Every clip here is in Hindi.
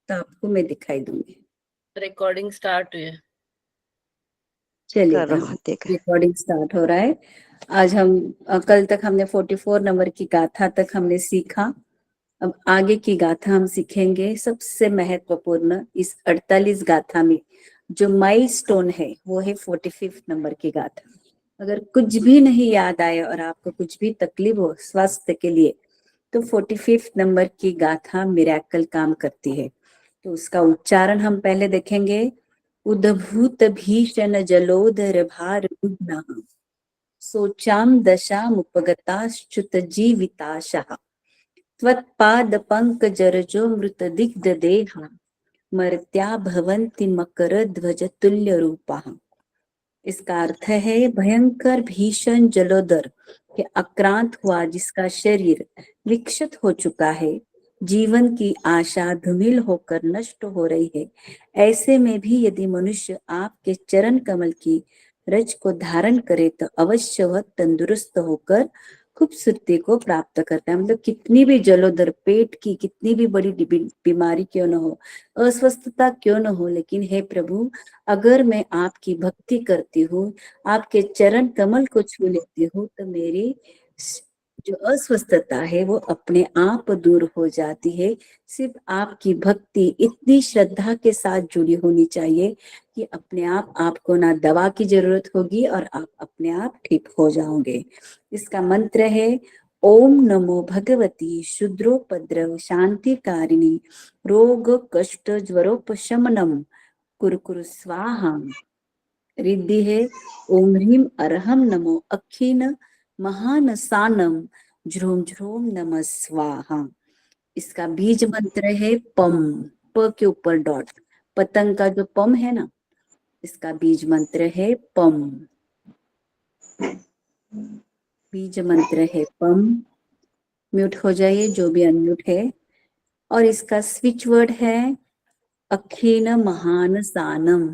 तो आपको मैं दिखाई दूंगी। रिकॉर्डिंग स्टार्ट हुई है। चलिए कर रहा देख रिकॉर्डिंग स्टार्ट हो रहा है। आज हम कल तक हमने 44 नंबर की गाथा तक हमने सीखा। अब आगे की गाथा हम सीखेंगे। सबसे महत्वपूर्ण इस 48 गाथा में जो माइलस्टोन है वो है 45 नंबर की गाथा। अगर कुछ भी नहीं याद आए और आपको कुछ भी तकलीफ हो स्वास्थ्य के लिए तो 45 नंबर की गाथा मिरेकल काम करती है। तो उसका उच्चारण हम पहले देखेंगे। उद्भूत भीषण जलोदर भार उग्नः सोचाम दशामुपगताश्च्युत जीविताशः त्वत्पाद पंकजरजो मृत दिग्ध देहा मर्त्या भवन्ति मकर ध्वज तुल्य रूपा। इसका अर्थ है भयंकर भीषण जलोदर के आक्रांत हुआ जिसका शरीर विकसित हो चुका है, जीवन की आशा धूमिल होकर नष्ट हो रही है, ऐसे में भी यदि मनुष्य आपके चरण कमल की रज को धारण करे तो अवश्य वह तंदुरुस्त होकर खूबसूरती को प्राप्त करता है। मतलब कितनी भी जलोदर पेट की कितनी भी बड़ी बीमारी क्यों न हो, अस्वस्थता क्यों न हो, लेकिन हे प्रभु अगर मैं आपकी भक्ति करती हूँ, आपके चरण कमल को छू लेती हूँ तो मेरी जो अस्वस्थता है वो अपने आप दूर हो जाती है। सिर्फ आपकी भक्ति इतनी श्रद्धा के साथ जुड़ी होनी चाहिए कि अपने आप आपको ना दवा की जरूरत होगी और आप अपने आप ठीक हो जाओगे। इसका मंत्र है ओम नमो भगवती शुद्रोपद्रव शांतिकारिणी रोग कष्ट ज्वरोपशमनम कुरकुरु स्वाहा। रिद्धि है ओम ह्रीम अरहम नमो अखीन महानसानम झ्रोम झ्रोम नमः स्वाहा। इसका बीज मंत्र है पम, प के ऊपर डॉट, पतंग का जो पम है ना, इसका बीज मंत्र है पम। बीज मंत्र है पम। म्यूट हो जाइए जो भी अनम्यूट है। और इसका स्विच वर्ड है अखीन महान सानम।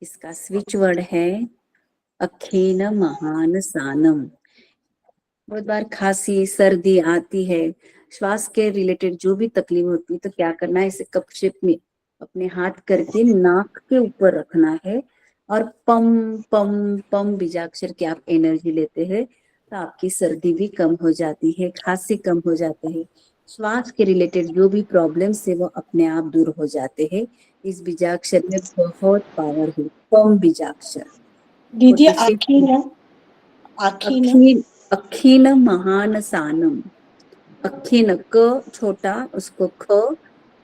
इसका स्विच वर्ड है अखीन महान सानम। बहुत बार खांसी सर्दी आती है, श्वास के रिलेटेड जो भी तकलीफ होती है तो क्या करना है, इसे कप शेप में अपने हाथ करके नाक के ऊपर रखना है और पम पम पम बीजाक्षर की आप एनर्जी लेते हैं तो आपकी सर्दी भी कम हो जाती है, खांसी कम हो जाते हैं, श्वास के रिलेटेड जो भी प्रॉब्लम्स है वो अपने आप दूर हो जाते हैं। इस बीजाक्षर में बहुत पावर है, पम बीजाक्षर। दीदी अखीन अखीन अखीन महान सानम। अखीन क छोटा उसको ख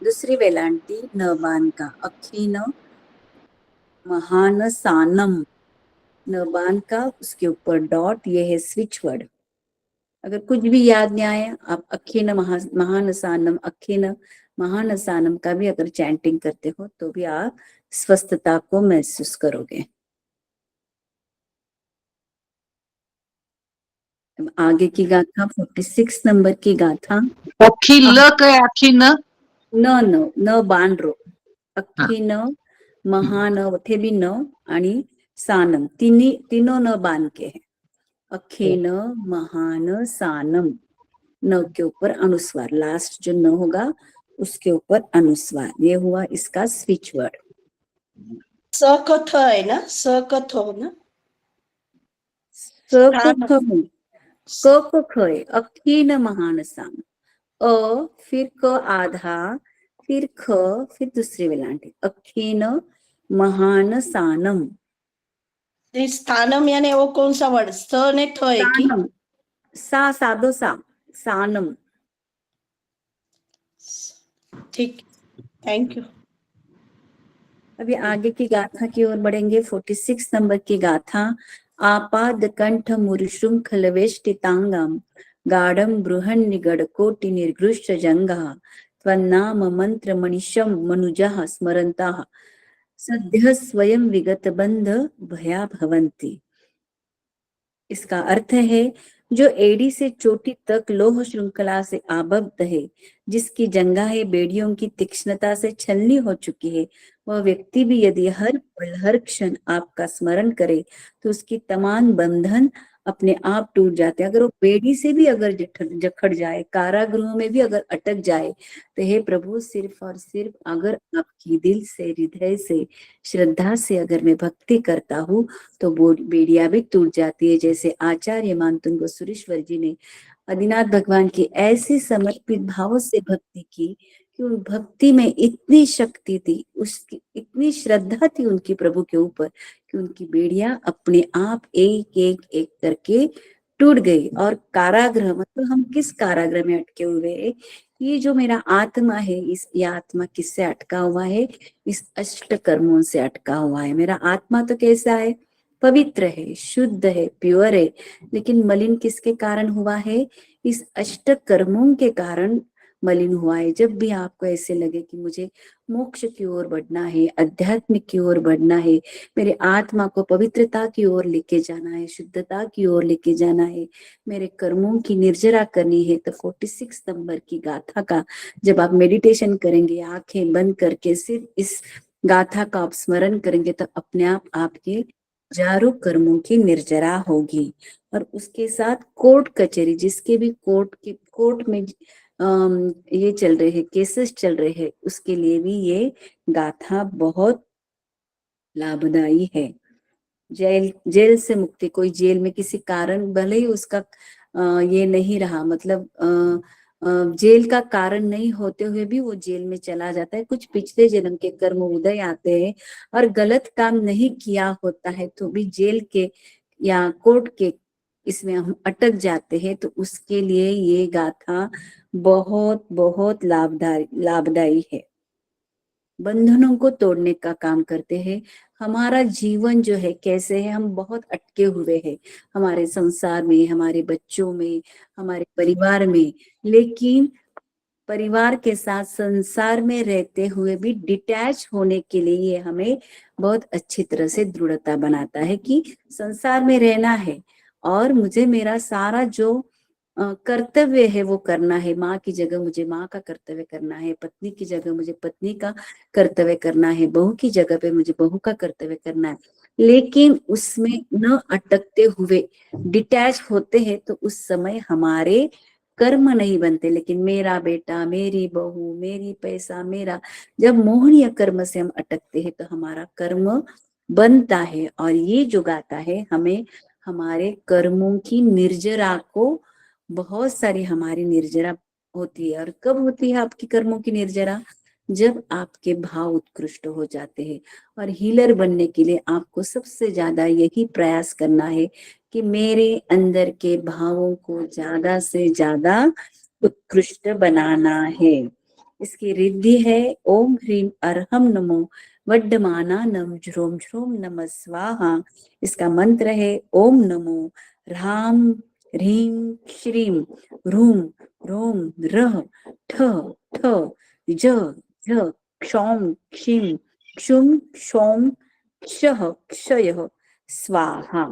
दूसरी वेलांटी न बान का अखीन महान सानम, न बान का उसके ऊपर डॉट, ये है स्विच वर्ड। अगर कुछ भी याद नहीं आए आप अखीन महान सानम अखीन महान सानम का भी अगर चैंटिंग करते हो तो भी आप स्वस्थता को महसूस करोगे। आगे की गाथा 46 नंबर की गाथा। अखिल काय अखिन न बाण रो अखीन महान थे भी न आणि सानम तीनों न बान के है। अखीन महान सानम, न के ऊपर अनुस्वार, लास्ट जो न होगा उसके ऊपर अनुस्वार, ये हुआ इसका स्विच वर्ड। सकथ है ना, सकथ हो ना, अखीन महान सान, अ फिर क आधा फिर ख फिर दूसरी वेलांटी अखीन महान सानम। स्थानम यानी वो कौन सा वर्ड, स ने थ है की सानम सा सादो सा सानम। ठीक, थैंक यू। अभी आगे की गाथा की ओर बढ़ेंगे। 46 नंबर की गाथा। आपाद कंठ मुरुशृंखल वेष्टितांगम गाढ़म बृहन निगड़ कोटि निर्घृष्ट जंगा त्वन्नाम मंत्र मणिशम मनुजः स्मरन्ताः सद्यः स्वयं विगत बंध भया भवन्ति। इसका अर्थ है जो एड़ी से चोटी तक लोह श्रृंखला से आबद्ध है, जिसकी जंघाएं बेड़ियों की तीक्ष्णता से छलनी हो चुकी है, वह व्यक्ति भी यदि हर पल हर क्षण आपका स्मरण करे तो उसकी तमाम बंधन अपने आप टूट जाते हैं। अगर वो बेड़ी से भी अगर जखड़ जाए, कारागृह में भी अगर अटक जाए, तो हे प्रभु सिर्फ और सिर्फ अगर आपकी दिल से, हृदय से, श्रद्धा से अगर मैं भक्ति करता हूँ तो वो बेड़िया भी टूट जाती है। जैसे आचार्य मानतुंग सुरेश्वर जी ने आदिनाथ भगवान की ऐसी समर्पित भाव से भक्ति की कि उन भक्ति में इतनी शक्ति थी, उसकी इतनी श्रद्धा थी उनकी प्रभु के ऊपर कि उनकी बेड़ियां अपने आप एक एक एक करके टूट गई। और कारागृह मतलब हम किस कारागृह में अटके हुए हैं? ये जो मेरा आत्मा है, ये आत्मा किससे अटका हुआ है? इस अष्ट कर्मों से अटका हुआ है। मेरा आत्मा तो कैसा है? पवित्र है, शुद्ध है, प्योर है, लेकिन मलिन किसके कारण हुआ है? इस अष्ट कर्मों के कारण मलिन हुआ है। जब भी आपको ऐसे लगे कि मुझे मोक्ष की ओर बढ़ना है, अध्यात्मिक की ओर बढ़ना है, मेरे आत्मा को पवित्रता की ओर लेके जाना है, शुद्धता की ओर लेके जाना है, मेरे कर्मों की निर्जरा करनी है, तो 46 नंबर की गाथा का जब आप मेडिटेशन करेंगे, आंखें बंद करके सिर्फ इस गाथा का आप स्मरण करेंगे, तो अपने आप आपके हजारों कर्मों की निर्जरा होगी। और उसके साथ कोर्ट कचहरी, जिसके भी कोर्ट में ये चल रहे हैं, केसेस चल रहे हैं, उसके लिए भी ये गाथा बहुत लाभदायी है। जेल से मुक्ति, कोई जेल में किसी कारण भले ही उसका ये नहीं रहा, मतलब जेल का कारण नहीं होते हुए भी वो जेल में चला जाता है, कुछ पिछले जन्म के कर्म उदय आते हैं और गलत काम नहीं किया होता है तो भी जेल के या कोर्ट के इसमें हम अटक जाते हैं, तो उसके लिए ये गाथा बहुत बहुत लाभदायी है। बंधनों को तोड़ने का काम करते हैं। हमारा जीवन जो है कैसे है, हम बहुत अटके हुए हैं हमारे संसार में, हमारे बच्चों में, हमारे परिवार में, लेकिन परिवार के साथ संसार में रहते हुए भी डिटैच होने के लिए ये हमें बहुत अच्छी तरह से दृढ़ता बनाता है कि संसार में रहना है और मुझे मेरा सारा जो कर्तव्य है वो करना है। माँ की जगह मुझे माँ का कर्तव्य करना है, पत्नी की जगह मुझे पत्नी का कर्तव्य करना है, बहू की जगह पे मुझे बहू का कर्तव्य करना है, लेकिन उसमें न अटकते हुए डिटैच होते हैं तो उस समय हमारे कर्म नहीं बनते। लेकिन मेरा बेटा, मेरी बहू, मेरी पैसा, मेरा, जब मोहनीय कर्म से हम अटकते हैं तो हमारा कर्म बनता है। और ये जो गाता है हमें हमारे कर्मों की निर्जरा को, बहुत सारी हमारी निर्जरा होती है। और कब होती है आपकी कर्मों की निर्जरा? जब आपके भाव उत्कृष्ट हो जाते हैं। और हीलर बनने के लिए आपको सबसे ज्यादा यही प्रयास करना है कि मेरे अंदर के भावों को ज्यादा से ज्यादा उत्कृष्ट बनाना है। इसकी रिद्धि है ओम ह्रीम अरहम नमो वड्डमानानम झ्रोम झ्रोम नमः स्वाहा। इसका मंत्र है ओम नमो राम ह्रीम श्रीम रूम रोम रह ठ ठ ज झ क्षौम क्षीम क्षुम क्षौम क्षः क्षयः स्वाहा।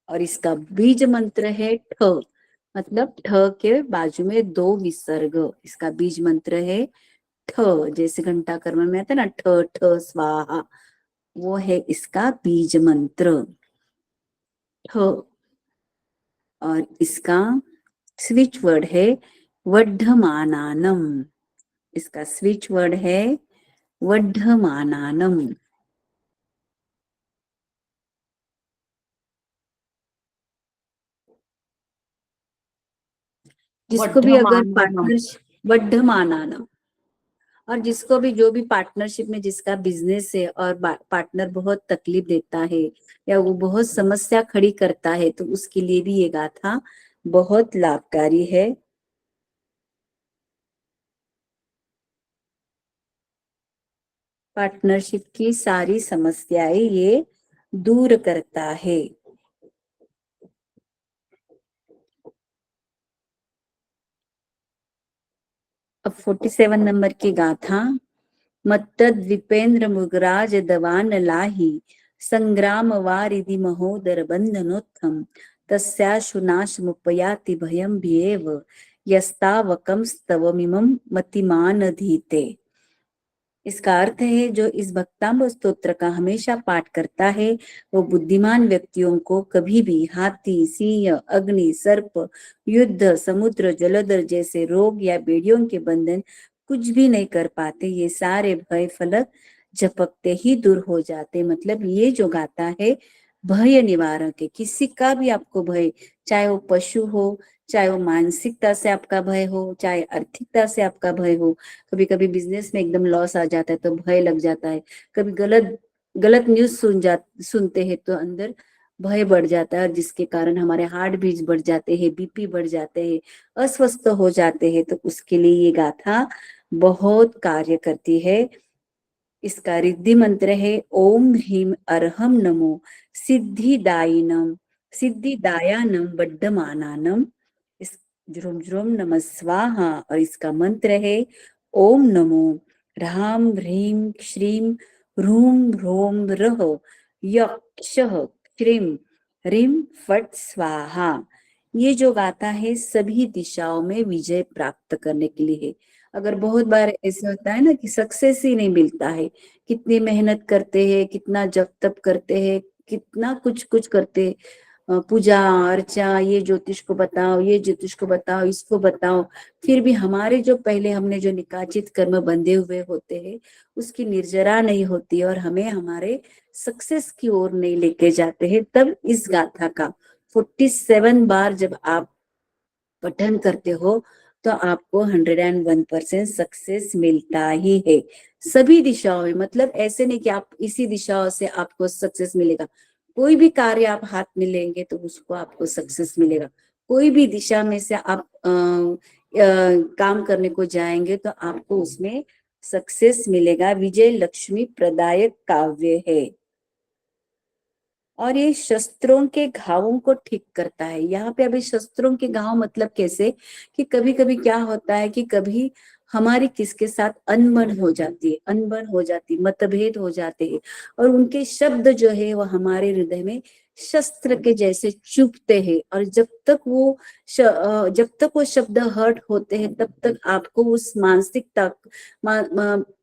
और इसका बीज मंत्र है ठ, मतलब ठ के बाजू में 2 विसर्ग। इसका बीज मंत्र है ठ, जैसे घंटा कर्म में आता है ना ठ ठ स्वाहा, वो है इसका बीज मंत्र ठ। और इसका स्विच वर्ड है वड्ढमानानम। इसका स्विच वर्ड है वड्ढमानानम। जिसको भी अगर पार्टनरशिप वड्ढमानानम, और जिसको भी जो भी पार्टनरशिप में जिसका बिजनेस है और पार्टनर बहुत तकलीफ देता है या वो बहुत समस्या खड़ी करता है, तो उसके लिए भी ये गाथा बहुत लाभकारी है। पार्टनरशिप की सारी समस्याएं ये दूर करता है। अब 47 नंबर की गाथा। मत्तद्विपेन्द्र मुगराज दवान लाही संग्राम वारिधि महोदर बंधनोत्थम तस्याशु नाशमुपयाति भयं भयेव यस्तावकं स्तवमिमं मतिमानधीते। इसका अर्थ है जो इस भक्तांब स्तोत्र का हमेशा पाठ करता है वो बुद्धिमान व्यक्तियों को कभी भी हाथी, सिंह, अग्नि, सर्प, युद्ध, समुद्र, जलधर जैसे रोग या बेड़ियों के बंधन कुछ भी नहीं कर पाते। ये सारे भय फलक झपकते ही दूर हो जाते। मतलब ये जो गाता है भय निवारक है। किसी का भी आपको भय, चाहे वो पशु हो, चाहे वो मानसिकता से आपका भय हो, चाहे आर्थिकता से आपका भय हो, कभी कभी बिजनेस में एकदम लॉस आ जाता है तो भय लग जाता है, कभी गलत गलत न्यूज सुनते हैं तो अंदर भय बढ़ जाता है और जिसके कारण हमारे हार्ट बीट बढ़ जाते हैं, बीपी बढ़ जाते हैं, अस्वस्थ हो जाते हैं। तो उसके लिए ये गाथा बहुत कार्य करती है। इसका रिद्धि मंत्र है ओम ह्रीम अरहम नमो सिद्धिदायिनम सिद्धिदायानम वड्डमानानम। इस ज्रोम ज्रोम नमः स्वाहा। और इसका मंत्र है ओम नमो ह्राम ह्रीम श्रीम ह्रूम ह्रोम रह यक्षः श्रीम ह्रीम फट स्वाहा। ये जो गाथा है सभी दिशाओं में विजय प्राप्त करने के लिए है। अगर बहुत बार ऐसे होता है ना कि सक्सेस ही नहीं मिलता है, कितनी मेहनत करते हैं, कितना जप तप करते हैं, कितना कुछ कुछ करते हैं, पूजा अर्चा, ये ज्योतिष को बताओ, ये ज्योतिष को बताओ, इसको बताओ, फिर भी हमारे जो पहले हमने जो निकाचित कर्म बंधे हुए होते हैं उसकी निर्जरा नहीं होती और हमें हमारे सक्सेस की ओर नहीं लेके जाते हैं। तब इस गाथा का 47 बार जब आप पठन करते हो तो आपको 101% सक्सेस मिलता ही है सभी दिशाओं में। मतलब ऐसे नहीं कि आप इसी दिशाओं से आपको सक्सेस मिलेगा, कोई भी कार्य आप हाथ में लेंगे तो उसको आपको सक्सेस मिलेगा। कोई भी दिशा में से आप काम करने को जाएंगे तो आपको उसमें सक्सेस मिलेगा। विजय लक्ष्मी प्रदायक काव्य है और ये शस्त्रों के घावों को ठीक करता है। यहाँ पे अभी शस्त्रों के घाव मतलब कैसे कि कभी कभी क्या होता है कि कभी हमारी किसके साथ अनबन हो जाती है, अनबन हो जाती, मतभेद हो जाते हैं और उनके शब्द जो है वो हमारे हृदय में शस्त्र के जैसे चुभते हैं और जब तक वो शब्द हर्ट होते हैं तब तक आपको उस मानसिकता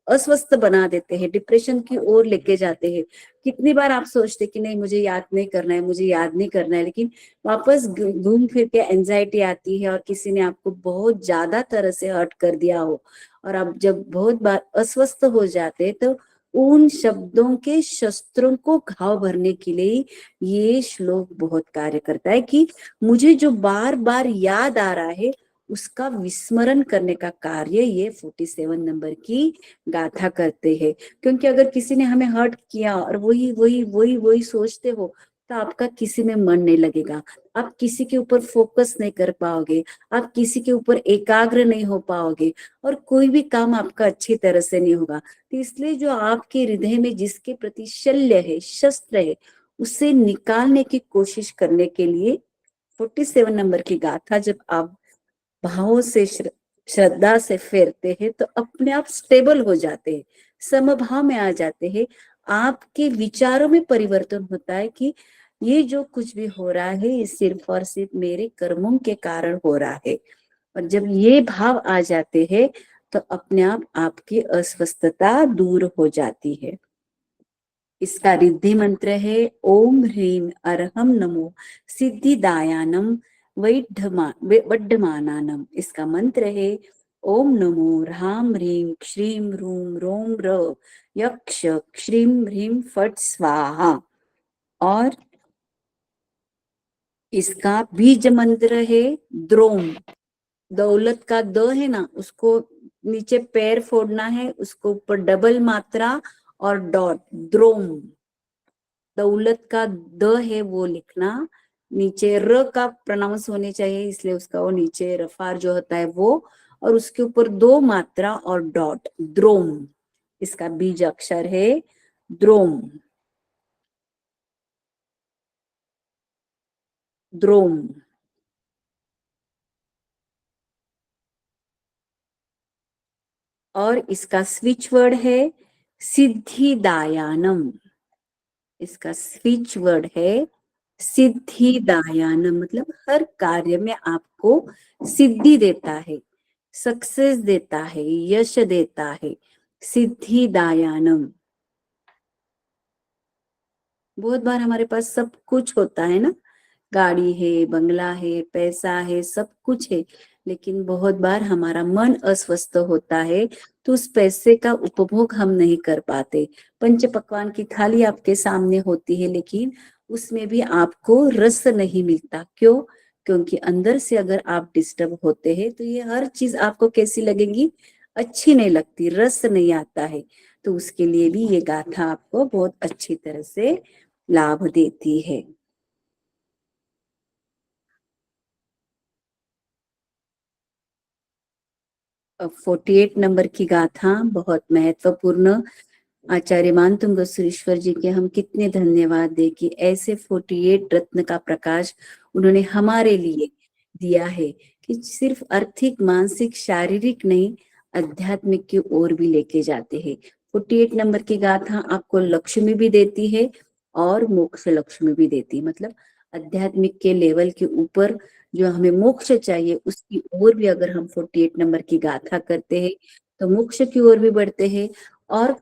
अस्वस्थ बना देते हैं, डिप्रेशन की ओर लेके जाते हैं। कितनी बार आप सोचते कि नहीं मुझे याद नहीं करना है, मुझे याद नहीं करना है, लेकिन वापस घूम फिर के एंजाइटी आती है और किसी ने आपको बहुत ज्यादा तरह से हर्ट कर दिया हो और आप जब बहुत बार अस्वस्थ हो जाते हैं तो उन शब्दों के शस्त्रों को घाव भरने के लिए ये श्लोक बहुत कार्य करता है कि मुझे जो बार बार याद आ रहा है उसका विस्मरण करने का कार्य ये 47 नंबर की गाथा करते हैं। क्योंकि अगर किसी ने हमें हर्ट किया और वही वही वही वही सोचते हो तो आपका किसी में मन नहीं लगेगा, आप किसी के ऊपर फोकस नहीं कर पाओगे, आप किसी के ऊपर एकाग्र नहीं हो पाओगे और कोई भी काम आपका अच्छी तरह से नहीं होगा। तो इसलिए जो आपके हृदय में जिसके प्रति शल्य है, शस्त्र है, उसे निकालने की कोशिश करने के लिए 47 नंबर की गाथा जब आप भावों से श्रद्धा से फेरते हैं तो अपने आप स्टेबल हो जाते हैं, समभाव में आ जाते हैं। आपके विचारों में परिवर्तन होता है कि ये जो कुछ भी हो रहा है ये सिर्फ और सिर्फ मेरे कर्मों के कारण हो रहा है। और जब ये भाव आ जाते हैं तो अपने आप आपकी अस्वस्थता दूर हो जाती है। इसका रिद्धि मंत्र है ओम ह्रीम अरहम नमो सिद्धिदायानम वड्डमानानम। इसका मंत्र है ओम नमो ह्राम ह्रीम श्रीम ह्रूम रोम र यक्ष श्रीम ह्रीम फट स्वाहा। और इसका बीज मंत्र है द्रोम। दौलत का द है ना, उसको नीचे पैर फोड़ना है, उसको ऊपर डबल मात्रा और डॉट द्रोम। दौलत का द है वो लिखना, नीचे र का प्रोनाउंस होने चाहिए इसलिए उसका वो नीचे रफार जो होता है वो, और उसके ऊपर 2 मात्रा और डॉट द्रोम। इसका बीज अक्षर है द्रोम, द्रोम। और इसका स्विच वर्ड है सिद्धिदायानम। इसका स्विच वर्ड है सिद्धिदायानम, मतलब हर कार्य में आपको सिद्धि देता है, सक्सेस देता है, यश देता है। सिद्धिदायानम। बहुत बार हमारे पास सब कुछ होता है ना, गाड़ी है, बंगला है, पैसा है, सब कुछ है, लेकिन बहुत बार हमारा मन अस्वस्थ होता है तो उस पैसे का उपभोग हम नहीं कर पाते। पंच पकवान की थाली आपके सामने होती है, लेकिन उसमें भी आपको रस नहीं मिलता। क्यों? क्योंकि अंदर से अगर आप डिस्टर्ब होते हैं तो ये हर चीज आपको कैसी लगेगी? अच्छी नहीं लगती, रस नहीं आता है। तो उसके लिए भी ये गाथा आपको बहुत अच्छी तरह से लाभ देती है। अब 48 नंबर की गाथा बहुत महत्वपूर्ण। आचार्य मानतुंग सुरेश्वर जी के हम कितने धन्यवाद दे कि ऐसे 48 रत्न का प्रकाश उन्होंने हमारे लिए दिया है कि सिर्फ आर्थिक, मानसिक, शारीरिक नहीं, आध्यात्मिक की ओर भी लेके जाते हैं। 48 नंबर की गाथा आपको लक्ष्मी भी देती है और मोक्ष लक्ष्मी भी देती है। मतलब आध्यात्मिक के लेवल के ऊपर जो हमें मोक्ष चाहिए उसकी ओर भी अगर हम 48 नंबर की गाथा करते हैं तो मोक्ष की ओर भी बढ़ते हैं। और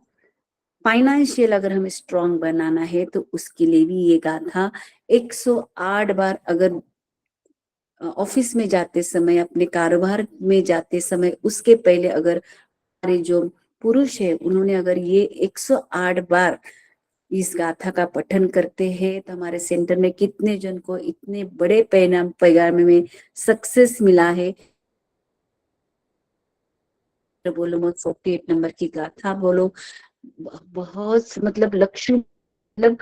फाइनेंशियल अगर हमें स्ट्रांग बनाना है तो उसके लिए भी ये गाथा 108 बार, अगर ऑफिस में जाते समय, अपने कारोबार में जाते समय, उसके पहले अगर हमारे जो पुरुष है उन्होंने अगर ये 108 बार इस गाथा का पठन करते हैं तो हमारे सेंटर में कितने जन को इतने बड़े पैगाम में सक्सेस मिला है। बोलो मत 48 नंबर की गाथा बोलो, बहुत मतलब लक्ष्मी, मतलब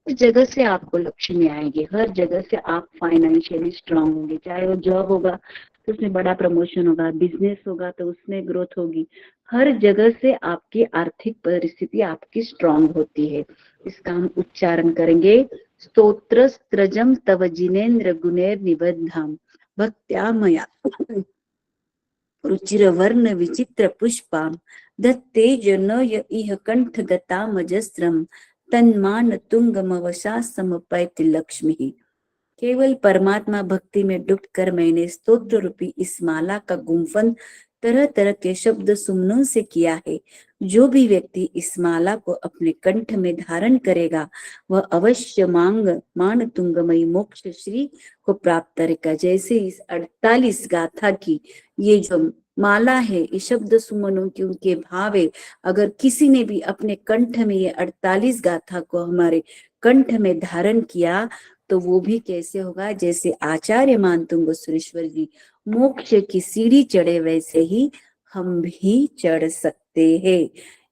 हर जगह से आपको लक्ष्मी आएगी, हर जगह से आप फाइनेंशियली स्ट्रांग होंगे। चाहे वो जॉब होगा तो उसमें बड़ा प्रमोशन होगा, बिजनेस होगा तो उसमें ग्रोथ होगी, हर जगह से आपकी आर्थिक परिस्थिति आपकी स्ट्रांग होती है। इसका हम उच्चारण करेंगे। स्तोत्र स्त्रजम तव जिनेन्द्र गुणेर निबद्धाम भक्त्या मया रुचिर वर्ण विचित्र पुष्पाम दत्ते जनय इह कंठ गतामजस्रम तन्मान तुंगमवशा समपैति लक्ष्मी। केवल परमात्मा भक्ति में डूबकर मैंने स्तोत्र रूपी इस माला का गुंफन तरह तरह के शब्द सुमनों से किया है। जो भी व्यक्ति इस माला को अपने कंठ में धारण करेगा वह अवश्य मान तुंगमयी मोक्ष श्री को प्राप्त करेगा। जैसे इस 48 गाथा की ये जो माला है, इस शब्द सुमनों की उनके भाव है, अगर किसी ने भी अपने कंठ में ये 48 गाथा को हमारे कंठ में धारण किया तो वो भी कैसे होगा? जैसे आचार्य मानतुंग सुरेश्वर जी मोक्ष की सीढ़ी चढ़े वैसे ही हम भी चढ़ सकते हैं।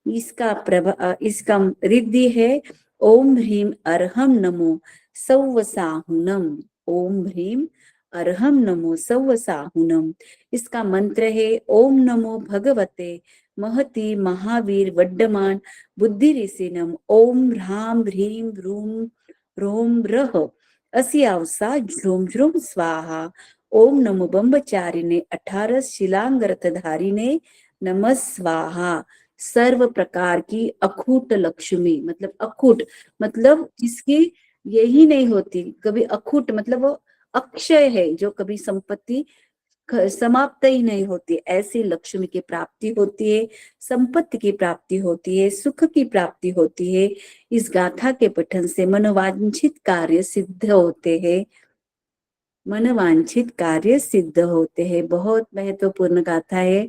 इसका रिद्धि है ओम ह्रीम अर्हम नमो सौवसाहुनम। ओम ह्रीम अर्हम नमो सौवसाहुनम। इसका मंत्र है ओम नमो भगवते महति महावीर वड्डमान बुद्धि ऋषिनम। ओम ह्राम ह्रीम ह्रूम रोम रह अस्यावसा झ्रूम झ्रूम स्वाहा। ओम नमो ब्रह्मचारिणे 18 शिलांगरथधारिणे नमः स्वाहा। सर्व प्रकार की अखूट लक्ष्मी, मतलब अखूट मतलब जिसकी यही नहीं होती कभी, अखूट मतलब वो अक्षय है, जो कभी संपत्ति समाप्त ही नहीं होती, ऐसी लक्ष्मी की प्राप्ति होती है, संपत्ति की प्राप्ति होती है, सुख की प्राप्ति होती है। इस गाथा के पठन से मनोवांछित कार्य सिद्ध होते हैं, मनोवांछित कार्य सिद्ध होते हैं। बहुत महत्वपूर्ण गाथा है।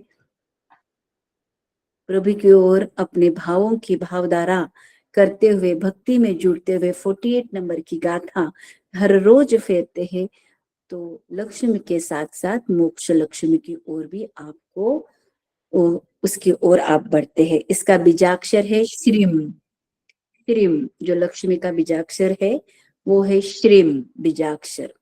प्रभु की ओर अपने भावों की भावधारा करते हुए, भक्ति में जुड़ते हुए 48 नंबर की गाथा हर रोज फेरते हैं तो लक्ष्मी के साथ साथ मोक्ष लक्ष्मी की ओर भी आपको उसकी ओर आप बढ़ते हैं। इसका बीजाक्षर है श्रीम। श्रीम जो लक्ष्मी का बीजाक्षर है वो है श्रीम बीजाक्षर।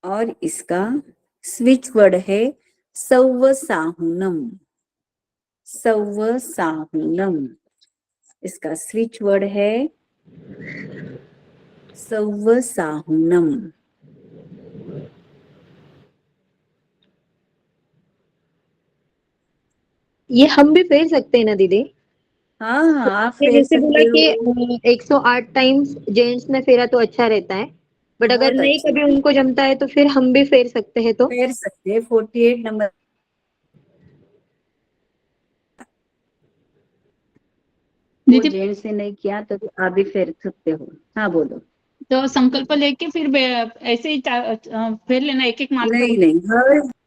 और इसका स्विच वर्ड है सौवसाहुनम। सौवसाहुनम इसका स्विच वर्ड है सौवसाहुनम। ये हम भी फेर सकते हैं ना दीदी? हाँ हाँ, आप ये फेर जैसे बोला सकते हो। कि 108 टाइम्स जेंट्स ने फेरा तो अच्छा रहता है, बट अगर बहुत नहीं अच्छा। कभी उनको जमता है तो फिर हम भी फेर सकते हैं तो फेर सकते हैं 48 नंबर। वो दीदी जेंट्स ने नहीं किया तो आप भी फेर सकते हो। हाँ बोलो। तो संकल्प लेके फिर ऐसे ही फेर लेना, एक एक मार्क नहीं नहीं,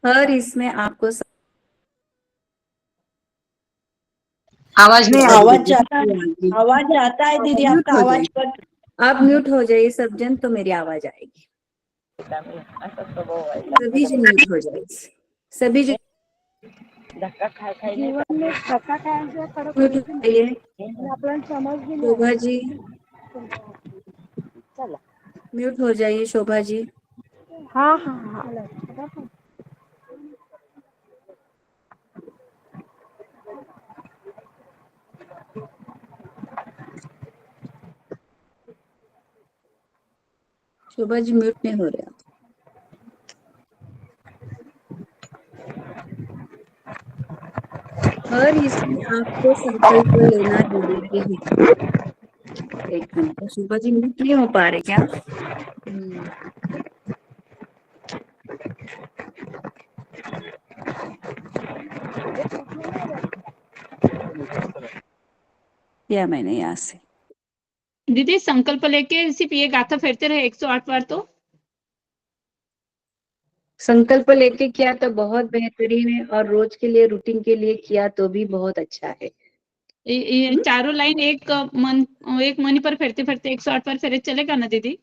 हर इसमें आपको आवाज नहीं आ रही दीदी। आवाज आता है दीदी, म्यूट आपका हो आवाज जाए, कट। आप म्यूट हो जाइए सब जन, तो मेरी आवाज आएगी। सभी जन म्यूट हो जाइए, सभी जन म्यूट हो जाइए। शोभा जी म्यूट हो जाइए, शोभा जी। शोभा जी म्यूट नहीं हो रहे आप। हर इसमें आपको संकल्प लेना जरूरी है। एक मिनट, शोभा जी म्यूट नहीं हो पा रहे क्या? या मैंने यहाँ से दीदी संकल्प लेके सिर्फ ये गाथा फेरते रहे 108 बार तो संकल्प लेके किया तो बहुत बेहतरीन है, और रोज के लिए रूटीन के लिए किया तो भी बहुत अच्छा है। ये चारों लाइन एक मनी पर फेरते फेरते 108 बार फेरे चलेगा ना दीदी?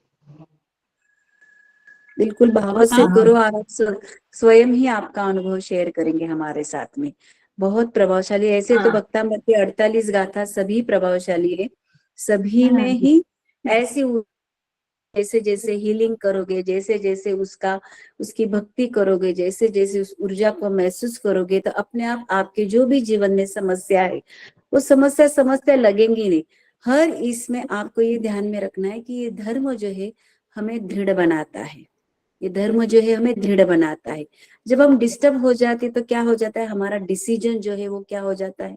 बिल्कुल भाव से हाँ। करो, और आप स्वयं ही आपका अनुभव शेयर करेंगे हमारे साथ में। बहुत प्रभावशाली। ऐसे तो हाँ। भक्तामृत की 48 गाथा सभी प्रभावशाली है, सभी हाँ। में ही ऐसी जैसे जैसे हीलिंग करोगे, जैसे जैसे उसकी भक्ति करोगे, जैसे जैसे उस ऊर्जा को महसूस करोगे, तो अपने आप आपके जो भी जीवन में समस्या है वो समस्या लगेंगी नहीं। हर इसमें आपको ये ध्यान में रखना है कि ये धर्म जो है हमें दृढ़ बनाता है, ये धर्म जो है हमें दृढ़ बनाता है। जब हम डिस्टर्ब हो जाते तो क्या हो जाता है, हमारा डिसीजन जो है वो क्या हो जाता है,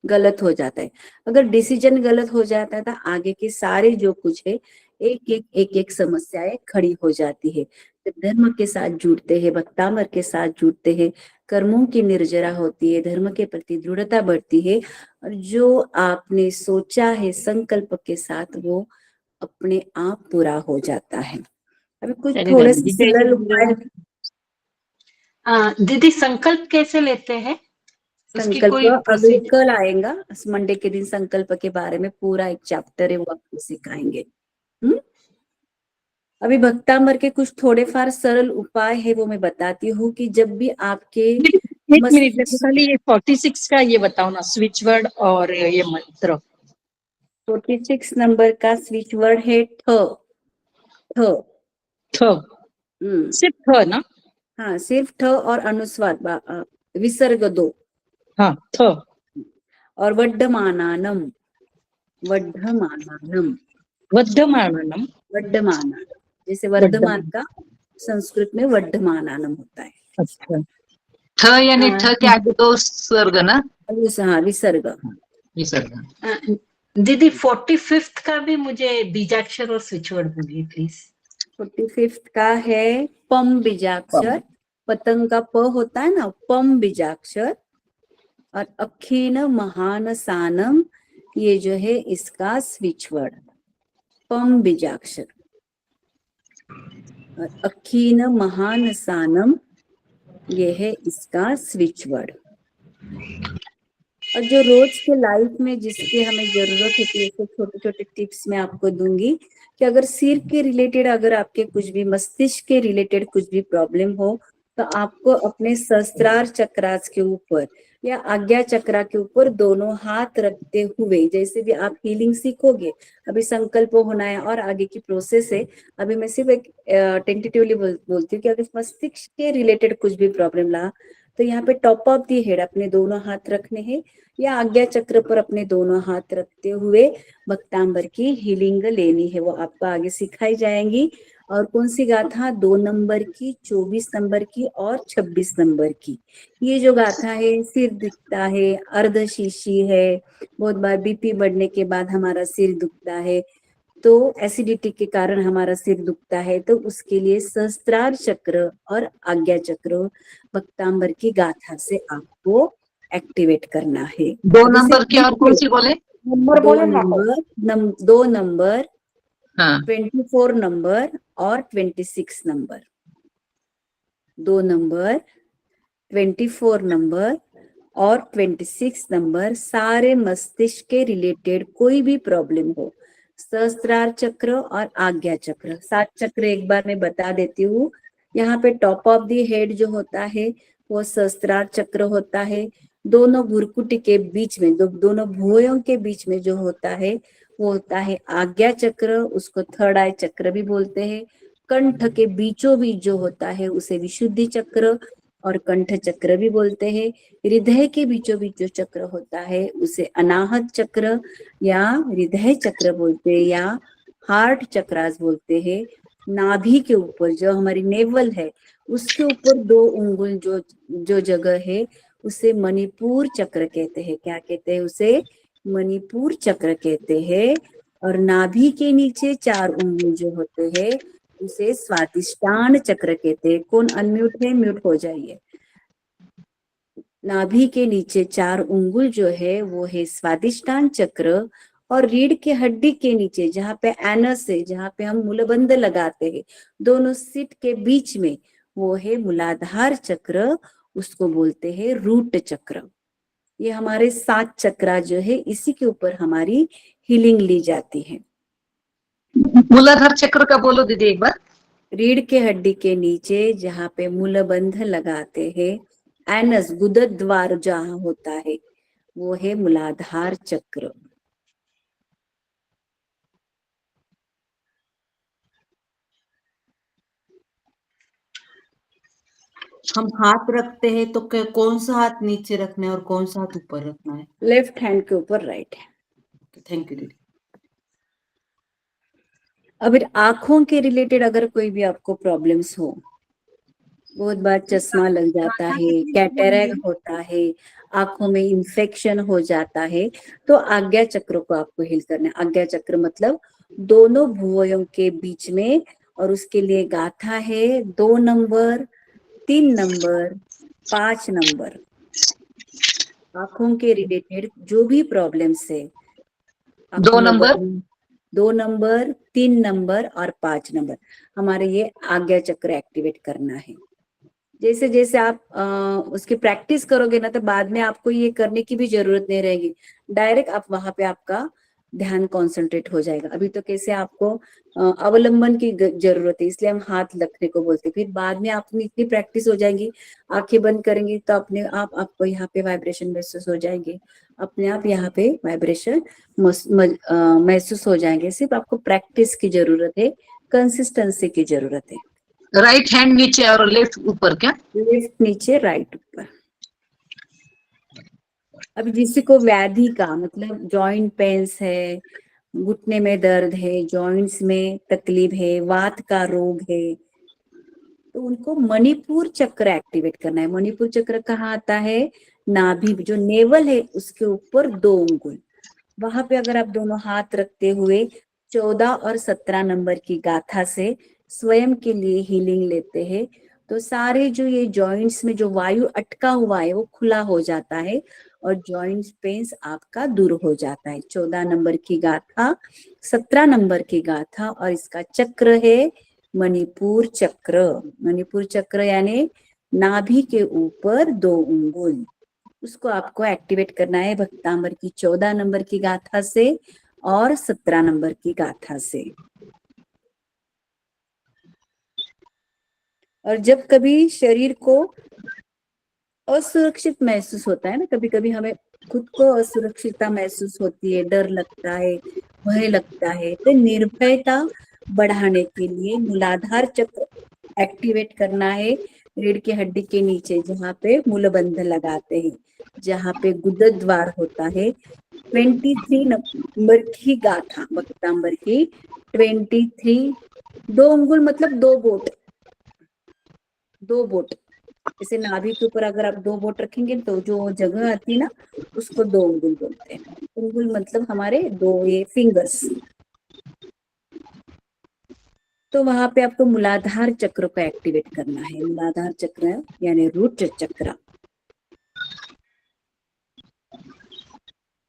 गलत हो जाता है। अगर डिसीजन गलत हो जाता है तो आगे के सारे जो कुछ है एक एक समस्याएं खड़ी हो जाती है। जब धर्म के साथ जुड़ते हैं, भक्तामर के साथ जुड़ते हैं, कर्मों की निर्जरा होती है, धर्म के प्रति दृढ़ता बढ़ती है, और जो आपने सोचा है संकल्प के साथ वो अपने आप पूरा हो जाता है। अभी कुछ चलेगा थोड़े से दीदी। जय सरल गुरुदेव। उपाय। दीदी संकल्प कैसे लेते हैं? उसकी संकल्प कोई अभी प्रोसीजर? कल आएगा, मंडे के दिन संकल्प के बारे में पूरा एक चैप्टर है, वो आपको सिखाएंगे। अभी भक्तामर के कुछ थोड़े फार सरल उपाय है, वो मैं बताती हूँ कि जब भी आपके एक मिनट खाली ये 46 का ये बताओ ना, स्विच वर्ड और ये मंत्र। 46 नंबर का स्विच वर्ड है ठ। ठ। थ, सिर्फ थ ना? हाँ, सिर्फ ठ और अनुस्वार विसर्ग 2। हाँ, थ। और वड्ढमानानम। वड्ढमानानम। वर्धमानम। वड्ढमाना, जैसे वर्धमान का संस्कृत में वड्ढमानानम होता है। अच्छा, थ यानी ठ के आगे दो स्वर्ग ना? हाँ, विसर्ग। विसर्ग। दीदी 45th का भी मुझे बीजाक्षर और स्विच वर्ड बोलिए प्लीज। 45 का है पम बीजाक्षर। पतंग का प होता है ना, पम बीजाक्षर। और अखीन महान सानम, ये जो है इसका स्विच वर्ड, पम बीजाक्षर। और अखीन महान सानम, ये है इसका स्विच वर्ड। और जो रोज के लाइफ में जिसकी हमें जरूरत होती है, ऐसे छोटे छोटे टिप्स मैं आपको दूंगी कि अगर सिर के रिलेटेड, अगर आपके कुछ भी मस्तिष्क के रिलेटेड कुछ भी प्रॉब्लम हो, तो आपको अपने सहस्त्रार चक्रास के ऊपर या आज्ञा चक्रा के ऊपर दोनों हाथ रखते हुए, जैसे भी आप हीलिंग सीखोगे, अभी संकल्प होना है और आगे की प्रोसेस है। अभी मैं सिर्फ एक टेंटेटिवली बोलती हूँ कि अगर मस्तिष्क के रिलेटेड कुछ भी प्रॉब्लम रहा, तो यहाँ पे टॉप ऑफ दी हेड अपने दोनों हाथ रखने हैं, या आज्ञा चक्र पर अपने दोनों हाथ रखते हुए भक्तांबर की हीलिंग लेनी है, वो आपको आगे सिखाई जाएंगी। और कौन सी गाथा, 2 नंबर की, 24 नंबर की और 26 नंबर की। ये जो गाथा है, सिर दुखता है, अर्धशीशी है, बहुत बार बीपी बढ़ने के बाद हमारा सिर दुखता है, तो एसिडिटी के कारण हमारा सिर दुखता है, तो उसके लिए सहस्त्रार चक्र और आज्ञा चक्र भक्तांबर की गाथा से आपको एक्टिवेट करना है। दो जैसे नंबर क्या और कौन सी बोले? दो नंबर हाँ 24 नंबर और 26 नंबर, 2 नंबर 24 नंबर और 26 नंबर, सारे मस्तिष्क के रिलेटेड कोई भी प्रॉब्लम हो, सहस्त्रार चक्र और आज्ञा चक्र, 7 चक्र एक बार मैं बता देती हूँ। यहाँ पे टॉप ऑफ द हेड जो होता है वो सहस्त्रार चक्र होता है। दोनों भुरकुटी के बीच में, दोनों भुवयों के बीच में जो होता है वो होता है आज्ञा चक्र, उसको थर्ड आई चक्र भी बोलते हैं। कंठ के बीचों बीच जो होता है उसे विशुद्धि चक्र और कंठ चक्र भी बोलते हैं। हृदय के बीचों बीच जो चक्र होता है उसे अनाहत चक्र या हृदय चक्र बोलते हैं या हार्ट चक्रास बोलते हैं। नाभि के ऊपर जो हमारी नेवल है उसके ऊपर 2 उंगल जो जगह है उसे मणिपुर चक्र कहते हैं। क्या कहते हैं उसे? मणिपुर चक्र कहते हैं। और नाभि के नीचे 4 उंगल जो होते हैं उसे स्वादिष्टान चक्र कहते हैं। कौन अनम्यूट है? म्यूट हो जाइए। नाभि के नीचे 4 उंगल जो है वो है स्वादिष्टान चक्र, और रीढ़ के हड्डी के नीचे जहाँ पे एनस है, जहाँ पे हम मूलबंध लगाते हैं, दोनों सीट के बीच में वो है मूलाधार चक्र, उसको बोलते हैं रूट चक्र। ये हमारे 7 चक्रा जो है इसी के ऊपर हमारी हीलिंग ली जाती है। मूलाधार चक्र का बोलो दीदी एक बार। रीढ़ के हड्डी के नीचे जहाँ पे मूलबंध लगाते हैं, एनस गुदद्वार द्वार जहाँ होता है वो है मूलाधार चक्र। हम हाथ रखते हैं तो कौन सा हाथ नीचे रखना है और कौन सा हाथ ऊपर रखना है? लेफ्ट हैंड के ऊपर राइट है। थैंक यू दीदी। अब आंखों के रिलेटेड अगर कोई भी आपको प्रॉब्लम्स हो, बहुत बार चश्मा लग जाता है, कैटरैक्ट होता है, आंखों में इंफेक्शन हो जाता है, तो आज्ञा चक्र को आपको हील करना है। आज्ञा चक्र मतलब दोनों भुवयों के बीच में, और उसके लिए गाथा है 2 नंबर 3 नंबर 5 नंबर। आंखों के रिलेटेड जो भी प्रॉब्लम्स है, 2 नंबर 2 नंबर 3 नंबर और 5 नंबर, हमारे ये आज्ञा चक्र एक्टिवेट करना है। जैसे जैसे आप उसकी प्रैक्टिस करोगे ना, तो बाद में आपको ये करने की भी जरूरत नहीं रहेगी, डायरेक्ट आप वहां पे आपका ध्यान कॉन्सेंट्रेट हो जाएगा। अभी तो कैसे आपको अवलंबन की जरूरत है, इसलिए हम हाथ रखने को बोलते हैं। फिर बाद में आपकी इतनी प्रैक्टिस हो जाएगी, आंखें बंद करेंगी तो अपने आप आपको यहाँ पे वाइब्रेशन महसूस हो जाएंगे, अपने आप यहाँ पे वाइब्रेशन महसूस हो जाएंगे। सिर्फ आपको प्रैक्टिस की जरूरत है, कंसिस्टेंसी की जरूरत है। राइट हैंड नीचे और लेफ्ट ऊपर क्या? लेफ्ट नीचे राइट ऊपर। अभी किसी को व्याधि का मतलब जॉइंट पेन्स है, घुटने में दर्द है, जॉइंट्स में तकलीफ है, वात का रोग है, तो उनको मणिपुर चक्र एक्टिवेट करना है। मणिपुर चक्र कहाँ आता है? नाभि, जो नेवल है उसके ऊपर 2 उंगल, वहां पे अगर आप दोनों हाथ रखते हुए 14 और 17 नंबर की गाथा से स्वयं के लिए हीलिंग लेते हैं, तो सारे जो ये जॉइंट्स में जो वायु अटका हुआ है वो खुला हो जाता है और जॉइंट पेन्स आपका दूर हो जाता है। 14 नंबर की गाथा, 17 नंबर की गाथा, और इसका चक्र है मणिपुर चक्र। मणिपुर चक्र यानी नाभि के ऊपर 2 उंगल, उसको आपको एक्टिवेट करना है भक्तांबर की 14 नंबर की गाथा से और 17 नंबर की गाथा से। और जब कभी शरीर को असुरक्षित महसूस होता है ना, कभी कभी हमें खुद को असुरक्षितता महसूस होती है, डर लगता है, भय लगता है, तो निर्भयता बढ़ाने के लिए मूलाधार चक्र एक्टिवेट करना है। रीढ़ की हड्डी के नीचे जहाँ पे मूलबंध लगाते हैं, जहाँ पे गुदद्वार द्वार होता है, 23 नंबर की गाथा भक्तांबर की 23, 2 उंगल मतलब 2 बोट, 2 बोट। जैसे नाभि के ऊपर अगर आप 2 बोट रखेंगे तो जो जगह आती है ना उसको 2 उंगल बोलते हैं। उंगल मतलब हमारे 2 ये फिंगर्स, तो वहां पे आपको मूलाधार चक्र को एक्टिवेट करना है। मूलाधार चक्र यानी रूट चक्र।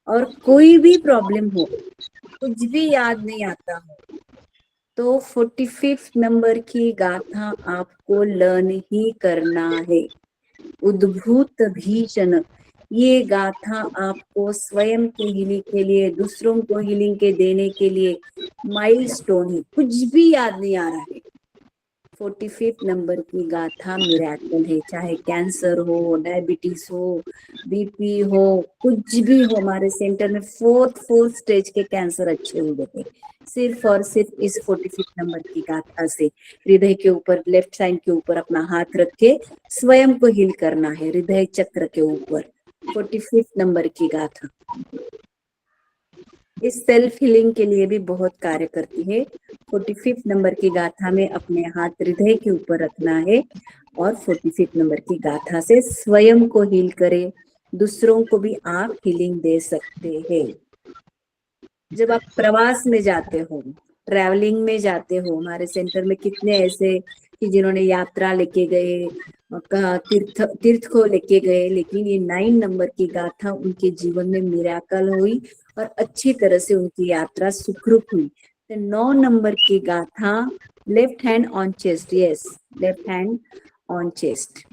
और कोई भी प्रॉब्लम हो, कुछ भी याद नहीं आता हो, तो 45 नंबर की गाथा आपको लर्न ही करना है। उद्भूत भीषण, ये गाथा आपको स्वयं की हीलिंग के लिए, दूसरों को हीलिंग के देने के लिए माइलस्टोन है। कुछ भी याद नहीं आ रहा है, 45 नंबर की गाथा मिरेकल है। चाहे कैंसर हो, डायबिटीज हो, बीपी हो, कुछ भी हो। हमारे सेंटर में फोर्थ स्टेज के कैंसर अच्छे हो गए थे सिर्फ और सिर्फ इस 45 नंबर की गाथा से। हृदय के ऊपर, लेफ्ट साइड के ऊपर अपना हाथ रख के स्वयं को हील करना है, हृदय चक्र के ऊपर 45 नंबर की गाथा। इस सेल्फ हीलिंग के लिए भी बहुत कार्य करती है। 45 नंबर की गाथा में अपने हाथ हृदय के ऊपर रखना है और 45 नंबर की गाथा से स्वयं को हील करें, दूसरों को भी आप हीलिंग दे सकते हैं। जब आप प्रवास में जाते हो, ट्रैवलिंग में जाते हो, हमारे सेंटर में कितने ऐसे कि जिन्होंने यात्रा लेके गए, तीर्थ को लेके गए, लेकिन ये 9 नंबर की गाथा उनके जीवन में मिरेकल हुई और अच्छी तरह से उनकी यात्रा सुखरूप हुई। तो 9 नंबर की गाथा, left hand on chest, yes, left hand on chest.